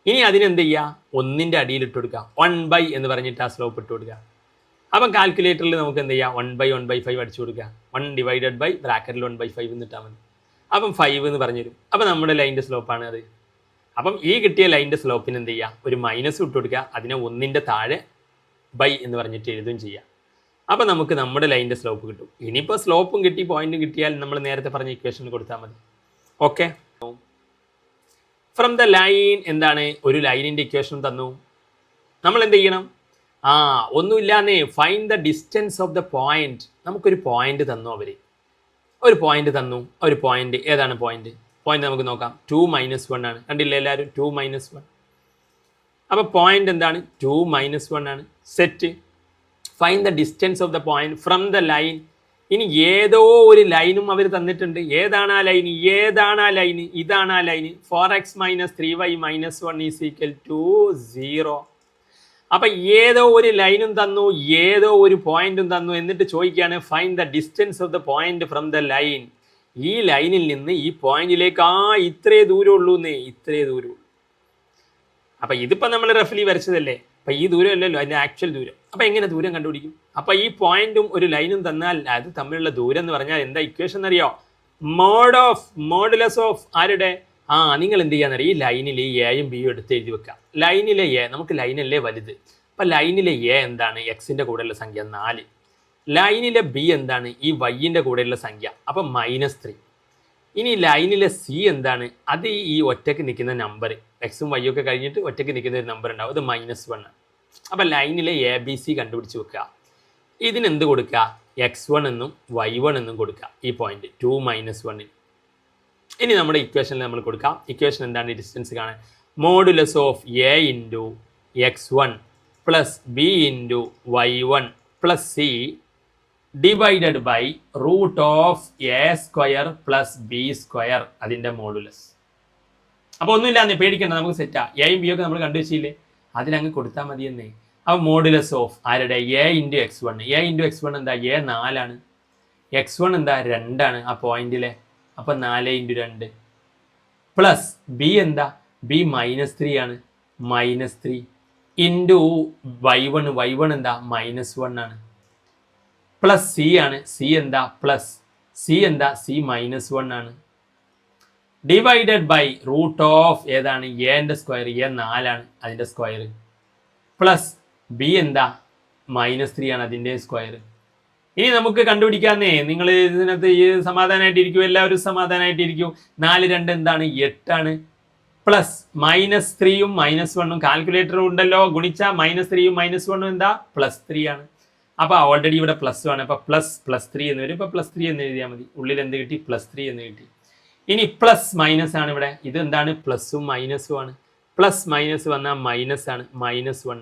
ഇനി അതിനെന്ത് ചെയ്യുക, 1ന്റെ അടിയിൽ ഇട്ട് കൊടുക്കുക, 1 എന്ന് പറഞ്ഞിട്ട് ആ സ്ലോപ്പ് ഇട്ട് കൊടുക്കുക. അപ്പം കാൽക്കുലേറ്ററിൽ നമുക്ക് എന്ത് ചെയ്യാം, 1/1/5 അടിച്ചു കൊടുക്കുക. 1 ബ്രാക്കറ്റിൽ 1/5 എന്നിട്ടാൽ മതി. അപ്പം 5 എന്ന് പറഞ്ഞു തരും. അപ്പം നമ്മുടെ ലൈൻ്റെ സ്ലോപ്പാണ് അത്. അപ്പം ഈ കിട്ടിയ ലൈൻ്റെ സ്ലോപ്പിന് എന്ത് ചെയ്യുക, ഒരു മൈനസ് ഇട്ട് കൊടുക്കുക, അതിനെ 1ന്റെ താഴെ ബൈ എന്ന് പറഞ്ഞിട്ട് എഴുതുകയും ചെയ്യുക. അപ്പം നമുക്ക് നമ്മുടെ ലൈൻ്റെ സ്ലോപ്പ് കിട്ടും. ഇനിയിപ്പോൾ സ്ലോപ്പും കിട്ടി പോയിന്റും കിട്ടിയാൽ നമ്മൾ നേരത്തെ പറഞ്ഞ ഇക്വേഷൻ കൊടുത്താൽ മതി. ഓക്കെ, ഫ്രം ദ ലൈൻ എന്താണ്, ഒരു ലൈനിൻ്റെ ഇക്വേഷൻ തന്നു. നമ്മൾ എന്ത് ചെയ്യണം, ഒന്നുമില്ലാന്നേ, find the distance of the point. നമുക്കൊരു പോയിന്റ് തന്നു, ഒരു പോയിന്റ് തന്നു. ഒരു പോയിന്റ് ഏതാണ് പോയിന്റ് നമുക്ക് നോക്കാം. 2 - 1 ആണ്. കണ്ടില്ലേ എല്ലാവരും, 2 - 1. അപ്പോൾ പോയിന്റ് എന്താണ്, 2 - 1 ആണ്. Set. Find the distance of the point from the line. ഇനി ഏതോ ഒരു ലൈനും അവർ തന്നിട്ടുണ്ട്. ഏതാണ് ആ ലൈൻ, ഇതാണ് ആ ലൈൻ. 4x - 3y - 1 = 0. അപ്പം ഏതോ ഒരു ലൈനും തന്നു, ഏതോ ഒരു പോയിന്റും തന്നു. എന്നിട്ട് ചോദിക്കുകയാണ് find the distance of the point from the line. ഈ ലൈനിൽ നിന്ന് ഈ പോയിന്റിലേക്ക് ഇത്രേ ദൂരമുള്ളൂ. അപ്പം ഇതിപ്പോൾ നമ്മൾ റഫ്ലി വരച്ചതല്ലേ, അപ്പം ഈ ദൂരം അല്ലല്ലോ അതിൻ്റെ ആക്ച്വൽ ദൂരം. അപ്പം എങ്ങനെ ദൂരം കണ്ടുപിടിക്കും? അപ്പം ഈ പോയിന്റും ഒരു ലൈനും തന്നാൽ അത് തമ്മിലുള്ള ദൂരം എന്ന് പറഞ്ഞാൽ എന്താ ഇക്വേഷൻ എന്നറിയോ, മോഡുലസ് ഓഫ് ആരുടെ, നിങ്ങൾ എന്ത് ചെയ്യാന്നറിയാം, ഈ ലൈനിൽ എയും ബിയും എടുത്ത് എഴുതി വെക്കാം. ലൈനിലെ എ, നമുക്ക് ലൈനല്ലേ വലുത്. അപ്പം ലൈനിലെ എ എന്താണ്, എക്സിൻ്റെ കൂടെയുള്ള സംഖ്യ 4. ലൈനിലെ ബി എന്താണ്, ഈ വൈൻ്റെ കൂടെയുള്ള സംഖ്യ, അപ്പം -3. ഇനി ലൈനിലെ സി എന്താണ്, അത് ഈ ഒറ്റയ്ക്ക് നിൽക്കുന്ന നമ്പർ, എക്സും വൈയും ഒക്കെ കഴിഞ്ഞിട്ട് ഒറ്റയ്ക്ക് നിൽക്കുന്ന ഒരു നമ്പർ ഉണ്ടാവും, അത് -1 ആണ്. അപ്പം ലൈനിലെ ABC കണ്ടുപിടിച്ച് വെക്കുക. ഇതിനെന്ത് കൊടുക്കുക, x1 എന്നും y1 എന്നും കൊടുക്കുക. ഈ പോയിന്റ് 2 - 1. ഇനി നമ്മുടെ ഇക്വേഷനിൽ നമ്മൾ കൊടുക്കാം. ഇക്വേഷൻ എന്താണ്, ഡിസ്റ്റൻസ് കാണാൻ modulus of a × x1 + b × y1 + c divided by √a² + b², അതിൻ്റെ മോഡുലസ്. അപ്പോൾ ഒന്നുമില്ലാന്ന് പേടിക്കേണ്ട, നമുക്ക് സെറ്റാ. എയും ബി ഒക്കെ നമ്മൾ കണ്ടുവച്ചില്ലേ, അതിലങ്ങ് കൊടുത്താൽ മതിയെന്നേ. അപ്പോൾ മോഡുലസ് ഓഫ് ആരുടെ, a × x1. a × x1 എന്താ, a 4 ആണ്. x1 എന്താ, 2 ആണ് ആ പോയിന്റിലെ. അപ്പം 4 × 2 പ്ലസ് ബി എന്താ, b -3 ആണ്, -3 ഇൻറ്റു y1 എന്താ, -1 ആണ്. പ്ലസ് സി ആണ്, സി എന്താ, c -1 ആണ്. ഡിവൈഡഡ് ബൈ ഏതാണ്, എന്റെ സ്ക്വയർ, a 4 ആണ് അതിൻ്റെ സ്ക്വയർ, പ്ലസ് ബി എന്താ, -3 ആണ് അതിൻ്റെ സ്ക്വയർ. ഇനി നമുക്ക് കണ്ടുപിടിക്കാന്നേ, നിങ്ങൾ ഇതിനകത്ത് സമാധാനമായിട്ടിരിക്കും, എല്ലാവരും സമാധാനമായിട്ടിരിക്കും. 4 × 2 എന്താണ്, 8 ആണ്. പ്ലസ് -3ഉം -1ഉം കാൽക്കുലേറ്ററും ഉണ്ടല്ലോ, ഗുണിച്ച -3ഉം -1ഉം എന്താ, +3 ആണ്. അപ്പോൾ ഓൾറെഡി ഇവിടെ +1 ആണ്. അപ്പോൾ +3 എന്ന് വരും. ഇപ്പോൾ +3 എന്ന് എഴുതിയാൽ മതി. ഉള്ളിൽ എന്ത് കിട്ടി, +3 എന്ന് കിട്ടി. ഇനി പ്ലസ് മൈനസ് ആണ് ഇവിടെ, ഇത് എന്താണ്, പ്ലസും മൈനസും ആണ്. പ്ലസ് മൈനസ് വന്നാൽ മൈനസ് ആണ്, -1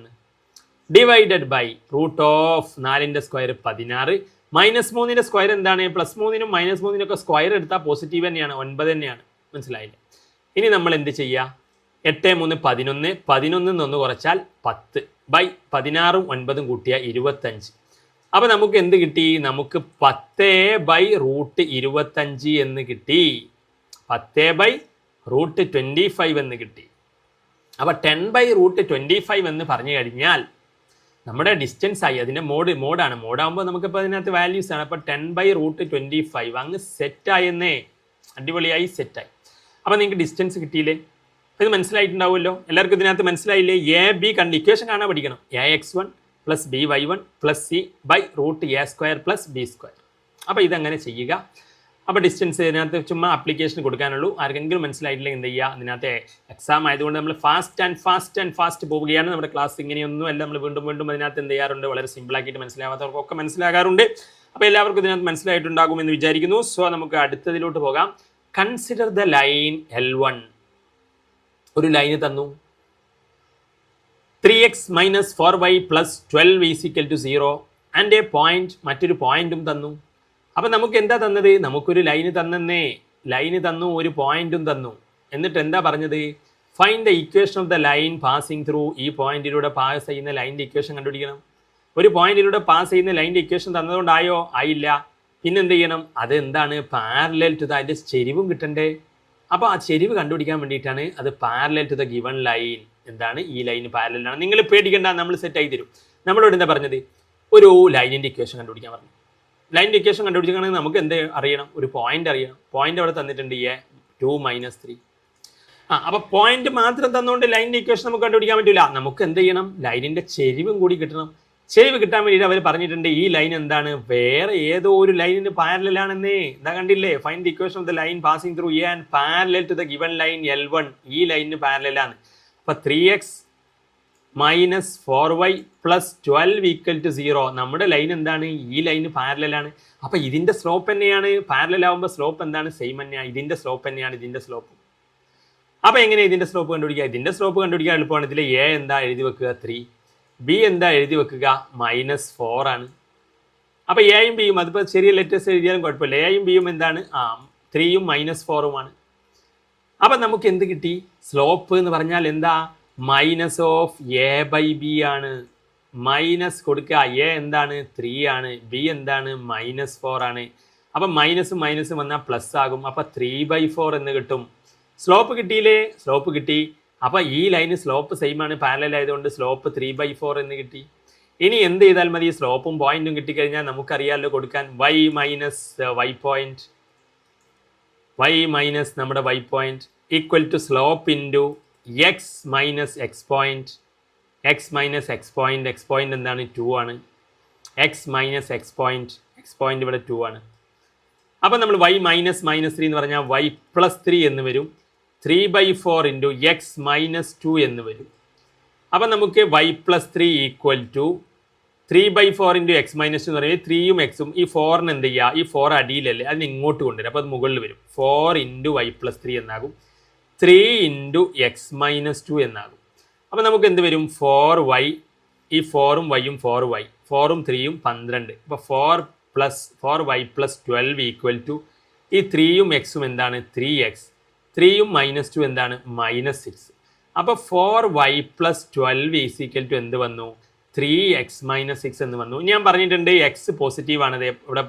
ഡിവൈഡഡ് ബൈ √4ന്റെ സ്ക്വയർ 16, -3ന്റെ സ്ക്വയർ എന്താണ്, +3നും -3നും ഒക്കെ സ്ക്വയർ എടുത്താൽ പോസിറ്റീവ് തന്നെയാണ്, 9 തന്നെയാണ്. മനസ്സിലായില്ലേ? ഇനി നമ്മൾ എന്ത് ചെയ്യുക, 8 × 3 = 11, 11 1 കുറച്ചാൽ 10 ബൈ 16ഉം 9ഉം കൂട്ടിയാൽ 25. അപ്പോൾ നമുക്ക് എന്ത് കിട്ടി, നമുക്ക് 10/√25 എന്ന് കിട്ടി, 10/√25 എന്ന് കിട്ടി. അപ്പോൾ 10/√25 എന്ന് പറഞ്ഞു കഴിഞ്ഞാൽ നമ്മുടെ ഡിസ്റ്റൻസ് ആയി, അതിൻ്റെ മോഡാണ്. മോഡാകുമ്പോൾ നമുക്കിപ്പോൾ അതിനകത്ത് വാല്യൂസ് ആണ്. അപ്പോൾ 10/√25 അങ്ങ് സെറ്റായെന്നേ, അടിപൊളിയായി സെറ്റായി. അപ്പോൾ നിങ്ങൾക്ക് ഡിസ്റ്റൻസ് കിട്ടിയില്ലേ, ഇത് മനസ്സിലായിട്ടുണ്ടാവുമല്ലോ എല്ലാവർക്കും. ഇതിനകത്ത് മനസ്സിലായില്ലേ, AB കണ്ട് ഇക്വേഷൻ കാണാൻ പഠിക്കണം. ax1 + by1 + c √a² + b². അപ്പോൾ ഇതങ്ങനെ ചെയ്യുക. അപ്പോൾ ഡിസ്റ്റൻസ് ഇതിനകത്ത് ചുമ്മാ അപ്ലിക്കേഷൻ കൊടുക്കാനുള്ളൂ. ആർക്കെങ്കിലും മനസ്സിലായിട്ടില്ലെങ്കിൽ എന്ത് ചെയ്യുക, ഇതിനകത്ത് എക്സാം ആയതുകൊണ്ട് നമ്മൾ ഫാസ്റ്റ് പോവുകയാണ്. നമ്മുടെ ക്ലാസ് ഇങ്ങനെയൊന്നുമല്ല, നമ്മൾ വീണ്ടും അതിനകത്ത് എന്ത് ചെയ്യാറുണ്ട്, വളരെ സിമ്പിളാക്കിയിട്ട് മനസ്സിലാവാത്തവർക്കൊക്കെ മനസ്സിലാകാറുണ്ട്. അപ്പോൾ എല്ലാവർക്കും ഇതിനകത്ത് മനസ്സിലായിട്ടുണ്ടാകുമെന്ന് വിചാരിക്കുന്നു. സോ നമുക്ക് അടുത്തതിലോട്ട് പോകാം. Consider the line L1. ഒരു ലൈന് തന്നു, 3x - 4y + 12 = 0 and A point, മറ്റൊരു പോയിന്റും തന്നു. അപ്പം നമുക്ക് എന്താ തന്നത്, നമുക്കൊരു ലൈന് തന്നേ, ലൈന് തന്നു, ഒരു പോയിന്റും തന്നു. എന്നിട്ട് എന്താ പറഞ്ഞത്, find the equation of the line passing through. ഈ പോയിന്റിലൂടെ പാസ് ചെയ്യുന്ന ലൈനിൻ്റെ ഇക്വേഷൻ കണ്ടുപിടിക്കണം. ഒരു പോയിന്റിലൂടെ പാസ് ചെയ്യുന്ന ലൈനിൻ്റെ ഇക്വേഷൻ തന്നതുകൊണ്ടായോ, ആയില്ല. പിന്നെന്ത് ചെയ്യണം, അത് എന്താണ്, പാരലൽ ടു അതിൻ്റെ ചെരിവും കിട്ടണ്ടേ. അപ്പോൾ ആ ചെരിവ് കണ്ടുപിടിക്കാൻ വേണ്ടിയിട്ടാണ് അത് parallel to the given line. എന്താണ് ഈ ലൈൻ പാരലലാണ്. നിങ്ങൾ പേടിക്കേണ്ട, നമ്മൾ സെറ്റ് ആയി തരും. നമ്മളോട് എന്താ പറഞ്ഞത്? ഒരു ലൈനിൻ്റെ ഇക്വേഷൻ കണ്ടുപിടിക്കാൻ പറഞ്ഞു. ലൈനിൻ്റെ ഇക്വേഷൻ കണ്ടുപിടിക്കുകയാണെങ്കിൽ നമുക്ക് എന്ത് അറിയണം? ഒരു പോയിന്റ് അറിയണം. പോയിന്റ് അവിടെ തന്നിട്ടുണ്ട് (2 - 3). അപ്പോൾ പോയിന്റ് മാത്രം തന്നുകൊണ്ട് ലൈനിൻ്റെ ഇക്വേഷൻ നമുക്ക് കണ്ടുപിടിക്കാൻ പറ്റില്ല. നമുക്ക് എന്ത് ചെയ്യണം? ലൈനിൻ്റെ ചെരിവും കൂടി കിട്ടണം. ചെരിവ് കിട്ടാൻ വേണ്ടിയിട്ട് അവർ പറഞ്ഞിട്ടുണ്ട് ഈ ലൈൻ എന്താണ്? വേറെ ഏതോ ഒരു ലൈനിന് പാരലലാണെന്നേ. ഇതാ കണ്ടില്ലേ? Find the equation of the line passing through a and parallel to the given line L1. ഈ ലൈനിന് പാരലലാണ്. അപ്പോൾ 3x - 4y + 12 = 0. നമ്മുടെ ലൈൻ എന്താണ്? ഈ ലൈന് പാരലലാണ്. അപ്പോൾ ഇതിൻ്റെ സ്ലോപ്പ് തന്നെയാണ്. പാരലലാവുമ്പോൾ സ്ലോപ്പ് എന്താണ്? സെയിം തന്നെയാണ്. ഇതിൻ്റെ സ്ലോപ്പ് തന്നെയാണ് ഇതിൻ്റെ സ്ലോപ്പ്. അപ്പോൾ എങ്ങനെ ഇതിൻ്റെ സ്ലോപ്പ് കണ്ടുപിടിക്കുക? ഇതിൻ്റെ സ്ലോപ്പ് കണ്ടുപിടിക്കാൻ എളുപ്പമാണ്. ഇതിൽ എ എന്താ എഴുതി വെക്കുക? 3. ബി എന്താ എഴുതി വെക്കുക? -4 ആണ്. അപ്പോൾ എയും ബിയും, അതിപ്പോൾ ചെറിയ ലെറ്റേഴ്സ് എഴുതിയാലും കുഴപ്പമില്ല. എയും ബിയും എന്താണ്? 3ഉം -4ഉമാണ്. അപ്പം നമുക്ക് എന്ത് കിട്ടി? സ്ലോപ്പ് എന്ന് പറഞ്ഞാൽ എന്താ? -(a/b) ആണ്. മൈനസ് കൊടുക്കുക. എ എന്താണ്? 3 ആണ്. ബി എന്താണ്? -4 ആണ്. അപ്പം മൈനസും മൈനസും വന്നാൽ പ്ലസ് ആകും. അപ്പം 3/4 എന്ന് കിട്ടും. സ്ലോപ്പ് കിട്ടിയില്ലേ? സ്ലോപ്പ് കിട്ടി. അപ്പോൾ ഈ ലൈന് സ്ലോപ്പ് സെയിം ആണ്, പാരലൽ ആയതുകൊണ്ട് സ്ലോപ്പ് 3/4 എന്ന് കിട്ടി. ഇനി എന്ത് ചെയ്താൽ മതി? സ്ലോപ്പും പോയിന്റും കിട്ടിക്കഴിഞ്ഞാൽ നമുക്കറിയാമല്ലോ കൊടുക്കാൻ. y മൈനസ് നമ്മുടെ y point equal to slope into x minus x point. X point എന്താണ്? 2 ആണ്. x മൈനസ് എക്സ് പോയിന്റ് ഇവിടെ 2 ആണ്. അപ്പോൾ നമ്മൾ y മൈനസ് -3 എന്ന് പറഞ്ഞാൽ y + 3 എന്ന് വരും. 3/4 ഇൻറ്റു x - 2 എന്ന് വരും. അപ്പം നമുക്ക് y + 3 equal to 3/4 into x - 2 എന്ന് പറയുന്നത് 3ഉം എക്സും ഈ 4ന് എന്ത് ചെയ്യുക? ഈ 4 അടിയിലല്ലേ, അതിന് ഇങ്ങോട്ട് കൊണ്ടുവരും. അപ്പോൾ അത് മുകളിൽ വരും. 4 ഇൻറ്റു y + 3 എന്നാകും. 3 ഇൻറ്റു x - 2 എന്നാകും. അപ്പോൾ നമുക്ക് എന്ത് വരും? 4y. ഈ 4ഉം yയും 4y, 4ഉം 3ഉം 12. അപ്പോൾ 4y + 12 ഈക്വൽ ടു ഈ 3ഉം എക്സും എന്താണ്? 3x. 3ഉം -2 എന്താണ്? -6. അപ്പോൾ 4y + 12 = എന്ത് വന്നു? 3x - 6 എന്ന് വന്നു. ഞാൻ പറഞ്ഞിട്ടുണ്ട് എക്സ് പോസിറ്റീവാണ്. ഇവിടെ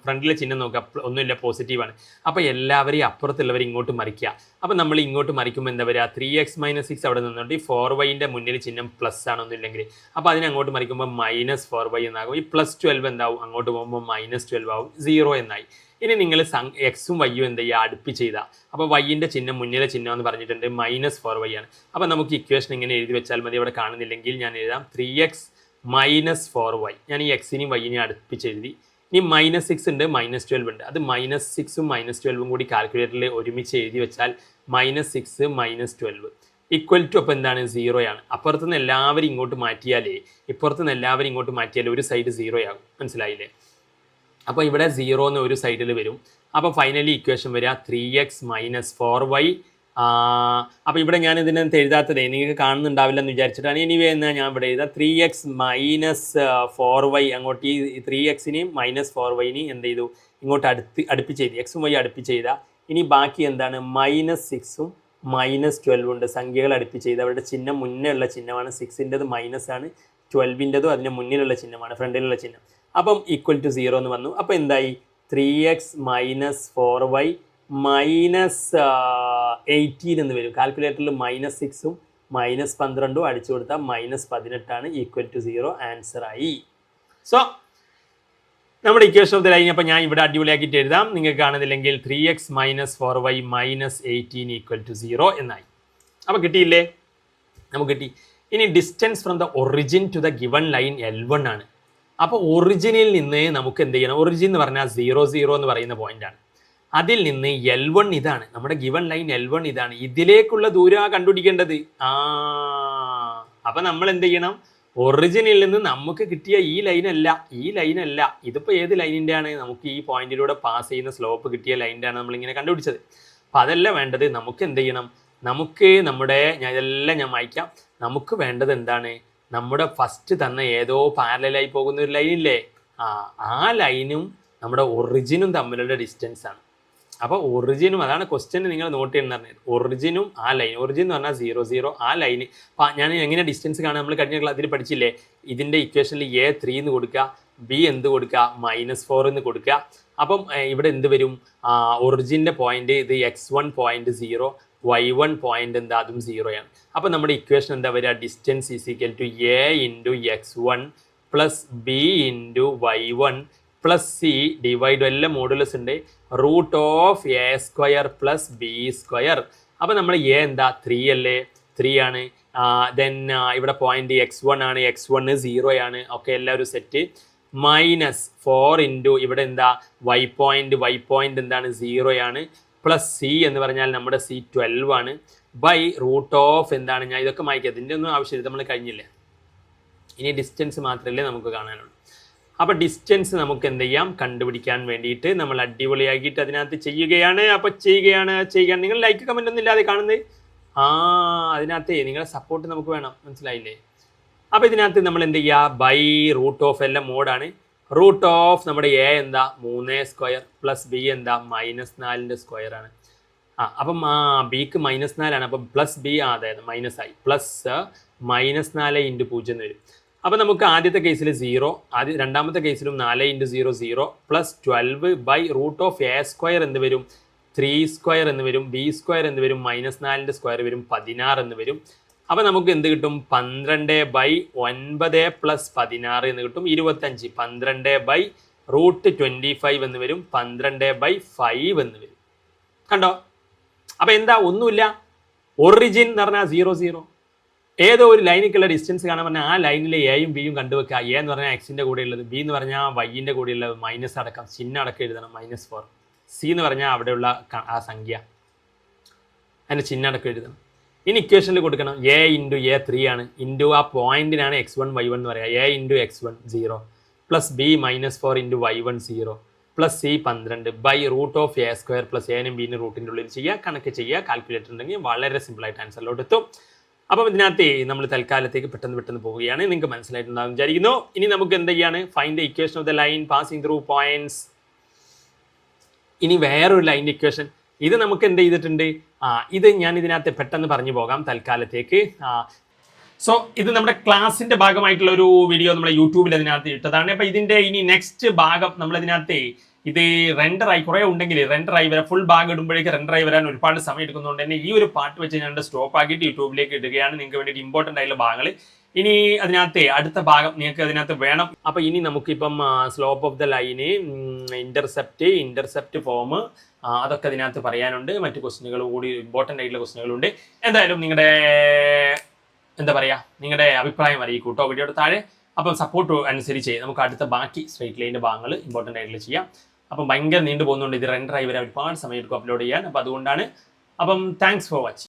ഫ്രണ്ടിലെ ചിഹ്നം നോക്കുക, ഒന്നുമില്ല, പോസിറ്റീവാണ്. അപ്പോൾ എല്ലാവരെയും അപ്പുറത്തുള്ളവർ ഇങ്ങോട്ട് മറിക്കുക. അപ്പോൾ നമ്മൾ ഇങ്ങോട്ട് മറിക്കുമ്പോൾ എന്താ വരിക? 3x - 6 അവിടെ നിന്നുകൊണ്ട് ഈ 4yൻ്റെ മുന്നിൽ ചിഹ്നം പ്ലസ് ആണൊന്നുമില്ലെങ്കിൽ, അപ്പോൾ അതിനെ അങ്ങോട്ട് മറിക്കുമ്പോൾ -4y എന്നാകും. ഈ +12 എന്താവും? അങ്ങോട്ട് പോകുമ്പോൾ -12 ആവും. 0 എന്നായി. ഇനി നിങ്ങൾ എക്സും വൈയും എന്ത് ചെയ്യുക? അടുപ്പിച്ച് ചെയ്താൽ, അപ്പോൾ വൈൻ്റെ ചിഹ്നം മുന്നിലെ ചിഹ്നം എന്ന് പറഞ്ഞിട്ടുണ്ട് -4y ആണ്. അപ്പോൾ നമുക്ക് ഇക്വേഷൻ ഇങ്ങനെ എഴുതി വെച്ചാൽ മതി. അവിടെ കാണുന്നില്ലെങ്കിൽ ഞാൻ എഴുതാം 3x - 4y. ഞാൻ ഈ എക്സിനെയും വൈനെയും അടുപ്പിച്ച് എഴുതി. ഇനി -6 ഉണ്ട്, -12 ഉണ്ട്. അത് -6ഉം -12ഉം കൂടി കാൽക്കുലേറ്ററിൽ ഒരുമിച്ച് എഴുതി വെച്ചാൽ -6 - 12 ഈക്വൽ ടു അപ്പോൾ എന്താണ്? 0 ആണ്. അപ്പുറത്തുനിന്ന് എല്ലാവരും ഇങ്ങോട്ട് മാറ്റിയാലേ, ഇപ്പുറത്തുനിന്ന് എല്ലാവരും ഇങ്ങോട്ട് മാറ്റിയാലേ ഒരു സൈഡ് 0 ആകും. മനസ്സിലായില്ലേ? അപ്പോൾ ഇവിടെ 0 എന്ന് ഒരു സൈഡിൽ വരും. അപ്പോൾ ഫൈനലി ഇക്വേഷൻ വരിക 3x - 4y. അപ്പോൾ ഇവിടെ ഞാൻ ഇതിനകത്ത് എഴുതാത്തതേ നിങ്ങൾക്ക് കാണുന്നുണ്ടാവില്ല എന്ന് വിചാരിച്ചിട്ടാണ്. എനിവേ എന്നാൽ ഞാൻ ഇവിടെ എഴുതാം 3x - 4y. അങ്ങോട്ട് ഈ 3xനെയും -4yനെയും എന്ത് ചെയ്തു? ഇങ്ങോട്ട് അടുപ്പിച്ച് എഴുതി. എക്സും വൈ അടുപ്പിച്ച് ചെയ്താൽ ഇനി ബാക്കി എന്താണ്? -6ഉം -12 ഉണ്ട്. സംഖ്യകൾ അടുപ്പിച്ച് ചെയ്ത് അവരുടെ ചിഹ്നം മുന്നേ ഉള്ള ചിഹ്നമാണ്. 6ൻ്റെത് -ആണ്, 12ൻ്റെതും അതിൻ്റെ മുന്നിലുള്ള ചിഹ്നമാണ്, ഫ്രണ്ടിലുള്ള ചിഹ്നം. അപ്പം ഈക്വൽ ടു 0 എന്ന് വന്നു. അപ്പോൾ എന്തായി? 3x - 4y -18 എന്ന് വരും. കാൽക്കുലേറ്ററിൽ -6ഉം -12ഉം അടിച്ചു കൊടുത്താൽ -18 ആണ്. ഈക്വൽ ടു 0 ആൻസർ ആയി. സോ നമ്മുടെ ഇക്വേഷൻ ഓഫ് ദ ലൈൻ അപ്പോൾ ഞാൻ ഇവിടെ അടിപൊളിയാക്കിയിട്ട് എഴുതാം. നിങ്ങൾക്ക് കാണുന്നില്ലെങ്കിൽ 3x - 4y -18 ഈക്വൽ ടു 0 എന്നായി. അപ്പോൾ കിട്ടിയില്ലേ? നമുക്ക് കിട്ടി. ഇനി distance from the origin to the given line L1 ആണ്. അപ്പോൾ ഒറിജിനിൽ നിന്ന് നമുക്ക് എന്ത് ചെയ്യണം? ഒറിജിൻ എന്ന് പറഞ്ഞാൽ 0, 0 എന്ന് പറയുന്ന പോയിന്റാണ്. അതിൽ നിന്ന് L1 ഇതാണ്, നമ്മുടെ ഗിവൺ ലൈൻ L1 ഇതാണ്. ഇതിലേക്കുള്ള ദൂരം കണ്ടുപിടിക്കേണ്ടത്. അപ്പം നമ്മൾ എന്ത് ചെയ്യണം? ഒറിജിനിൽ നിന്ന് നമുക്ക് കിട്ടിയ ഈ ലൈനല്ല, ഇതിപ്പോൾ ഏത് ലൈനിൻ്റെ ആണ്? നമുക്ക് ഈ പോയിന്റിലൂടെ പാസ് ചെയ്യുന്ന സ്ലോപ്പ് കിട്ടിയ ലൈനിൻ്റെ ആണ് നമ്മളിങ്ങനെ കണ്ടുപിടിച്ചത്. അപ്പം അതല്ല വേണ്ടത്. നമുക്ക് എന്ത് ചെയ്യണം? നമുക്ക് ഇതെല്ലാം ഞാൻ വായിക്കാം. നമുക്ക് വേണ്ടത് എന്താണ്? നമ്മുടെ ഫസ്റ്റ് തന്ന ഏതോ പാരലായി പോകുന്ന ഒരു ലൈനില്ലേ, ആ ലൈനും നമ്മുടെ ഒറിജിനും തമ്മിലുള്ള ഡിസ്റ്റൻസ് ആണ്. അപ്പോൾ ഒറിജിനും, അതാണ് ക്വസ്റ്റ്യൻ നിങ്ങൾ നോട്ട് ചെയ്യുന്ന പറഞ്ഞത്. ഒറിജിനും ആ ലൈൻ, ഒറിജിൻ എന്ന് പറഞ്ഞാൽ 0, 0, ആ ലൈന്. ഞാൻ എങ്ങനെ ഡിസ്റ്റൻസ് കാണാൻ നമ്മൾ കഴിഞ്ഞ ക്ലാസ്സിൽ പഠിച്ചില്ലേ? ഇതിൻ്റെ ഇക്വേഷനിൽ A3 എന്ന് കൊടുക്കുക, ബി എന്ത് കൊടുക്കുക -4 എന്ന് കൊടുക്കുക. അപ്പം ഇവിടെ എന്ത് വരും, ഒറിജിൻ്റെ പോയിന്റ് ഇത് x1 പോയിന്റ് 0, y1 പോയിന്റ് എന്താ അതും 0 ആണ്. അപ്പം നമ്മുടെ ഇക്വേഷൻ എന്താ വരിക, distance is equal to a into x1 plus b into y1 plus c divide എല്ലാം മോഡുലസ് ഉണ്ട് √(a² പ്ലസ് b². അപ്പം നമ്മൾ എ എന്താ 3 അല്ലേ, 3 ആണ്. ദെൻ ഇവിടെ പോയിന്റ് x1 ആണ്, x1 0 ആണ്. ഓക്കെ, എല്ലാവരും സെറ്റ്. -4 ഇൻറ്റു ഇവിടെ എന്താ y പോയിന്റ് എന്താണ് 0 ആണ്, പ്ലസ് സി എന്ന് പറഞ്ഞാൽ നമ്മുടെ സി 12 ആണ്, ബൈ √ എന്താണ്, ഞാൻ ഇതൊക്കെ മായ്ക്കാം, ഇതിൻ്റെ ഒന്നും ആവശ്യമില്ല, നമ്മൾ കഴിഞ്ഞില്ലേ. ഇനി ഡിസ്റ്റൻസ് മാത്രമല്ലേ നമുക്ക് കാണാനുള്ളൂ. അപ്പോൾ ഡിസ്റ്റൻസ് നമുക്ക് എന്ത് ചെയ്യാം, കണ്ടുപിടിക്കാൻ വേണ്ടിയിട്ട് നമ്മൾ അടിപൊളിയാക്കിയിട്ട് അതിനകത്ത് ചെയ്യുകയാണ്. അപ്പോൾ ചെയ്യുകയാണ്. നിങ്ങൾ ലൈക്ക് കമൻ്റ് ഒന്നും ഇല്ലാതെ കാണുന്നത്, അതിനകത്ത് നിങ്ങളുടെ സപ്പോർട്ട് നമുക്ക് വേണം, മനസ്സിലായില്ലേ. അപ്പോൾ ഇതിനകത്ത് നമ്മൾ എന്ത് ചെയ്യുക, ബൈ √ എല്ലാം മോഡാണ്. √ നമ്മുടെ എ എന്താ 3² പ്ലസ് ബി എന്താ -4² ആണ്. അപ്പം ബിക്ക് -4 ആണ്, അപ്പം പ്ലസ് ബി അതായത് മൈനസ് ആയി, പ്ലസ് -4 ഇൻറ്റു 0 എന്ന് വരും. അപ്പം നമുക്ക് ആദ്യത്തെ കേസിൽ 0, രണ്ടാമത്തെ കേസിലും 4 ഇൻറ്റു 0 0 പ്ലസ് 12 ബൈ √(a² എന്ത് വരും 3² എന്ന് വരും, b² എന്ന് വരും, -4 വരും, 16 എന്ന് വരും. അപ്പം നമുക്ക് എന്ത് കിട്ടും, 12/9 പ്ലസ് 16 എന്ന് കിട്ടും, 25. 12/√25 എന്ന് വരും, 12/5 എന്ന് വരും. കണ്ടോ? അപ്പം എന്താ, ഒന്നുമില്ല, ഒറിജിൻ എന്ന് പറഞ്ഞാൽ 0 0. ഏതോ ഒരു ലൈനിലേക്കുള്ള ഡിസ്റ്റൻസ് കാണാൻ പറഞ്ഞാൽ ആ ലൈനിലെ എയും ബിയും കണ്ടുവെക്കുക. എ എന്ന് പറഞ്ഞാൽ എക്സിൻ്റെ കൂടെ ഉള്ളത്, ബി എന്ന് പറഞ്ഞാൽ വൈൻ്റെ കൂടെ ഉള്ളത്, മൈനസ് അടക്കം ചിഹ്നം അടക്കം എഴുതണം -4. സി എന്ന് പറഞ്ഞാൽ അവിടെയുള്ള ആ സംഖ്യ അതിൻ്റെ ചിഹ്നം അടക്കം എഴുതണം. ഇനി ഇക്വേഷനിൽ കൊടുക്കണം എ ഇൻറ്റു എ 3 ആണ്, ഇൻറ്റു ആ പോയിന്റിനാണ് x1 y1 എന്ന് പറയുക, A into x1 0 plus B -4 into y1 0 plus C 12 by √(a² plus എനും ബിനും റൂട്ടിൻ്റെ ഉള്ളിൽ ചെയ്യുക, കണക്ക് ചെയ്യുക, കാൽക്കുലേറ്റർ ഉണ്ടെങ്കിൽ വളരെ സിമ്പിളായിട്ട് ആൻസറിലോട്ട് എത്തും. അപ്പം ഇതിനകത്ത് നമ്മൾ തൽക്കാലത്തേക്ക് പെട്ടെന്ന് പോവുകയാണ്, നിങ്ങൾക്ക് മനസ്സിലായിട്ടുണ്ടാകും വിചാരിക്കുന്നു. ഇനി നമുക്ക് എന്ത് ചെയ്യാണ്, find the equation of the line passing through points. ഇനി വേറൊരു ലൈൻ്റെ ഇക്വേഷൻ, ഇത് നമുക്ക് എന്ത് ചെയ്തിട്ടുണ്ട്, ഇത് ഞാൻ ഇതിനകത്ത് പെട്ടെന്ന് പറഞ്ഞു പോകാം തൽക്കാലത്തേക്ക്. സോ ഇത് നമ്മുടെ ക്ലാസ്സിൻ്റെ ഭാഗമായിട്ടുള്ള ഒരു വീഡിയോ നമ്മൾ യൂട്യൂബിൽ അതിനകത്ത് ഇട്ടതാണ്. അപ്പോൾ ഇതിൻ്റെ ഇനി നെക്സ്റ്റ് ഭാഗം നമ്മളതിനകത്ത് ഇത് റെൻഡറായി കുറേ ഉണ്ടെങ്കിൽ റെൻഡറായി വരാൻ, ഫുൾ ഭാഗം ഇടുമ്പോഴേക്ക് റെൻഡറായി വരാൻ ഒരുപാട് സമയം എടുക്കുന്നതുകൊണ്ട് തന്നെ ഈ ഒരു പാർട്ട് വെച്ച് ഞാൻ സ്റ്റോപ്പ് ആക്കിയിട്ട് യൂട്യൂബിലേക്ക് ഇടുകയാണ്, നിങ്ങൾക്ക് വേണ്ടിയിട്ട് ഇമ്പോർട്ടൻ്റ് ആയിട്ടുള്ള ഭാഗങ്ങൾ. ഇനി അതിനകത്ത് അടുത്ത ഭാഗം നിങ്ങൾക്ക് അതിനകത്ത് വേണം. അപ്പോൾ ഇനി നമുക്കിപ്പം slope of the line, intercept form, അതൊക്കെ അതിനകത്ത് പറയാനുണ്ട്. മറ്റു ക്വസ്റ്റ്യനുകൾ കൂടി ഇമ്പോർട്ടൻ്റ് ആയിട്ടുള്ള ക്വസ്റ്റ്യനുകളുണ്ട്. എന്തായാലും നിങ്ങളുടെ അഭിപ്രായം അറിയിക്കൂ കേട്ടോ വീഡിയോയുടെ താഴെ. അപ്പം സപ്പോർട്ട് അനുസരിച്ച് നമുക്ക് അടുത്ത ബാക്കി സ്ട്രൈറ്റ് ലൈൻ്റെ ഭാഗങ്ങൾ ഇമ്പോർട്ടൻ്റ് ആയിട്ടുള്ള ചെയ്യാം. അപ്പം ഭയങ്കര നീണ്ടു പോകുന്നുണ്ട്, ഇത് റെൻഡറായി വരാൻ ഒരുപാട് സമയം എടുക്കും അപ്ലോഡ് ചെയ്യാൻ. അപ്പോൾ അതുകൊണ്ടാണ്. അപ്പം താങ്ക്സ് ഫോർ വാച്ചിങ്.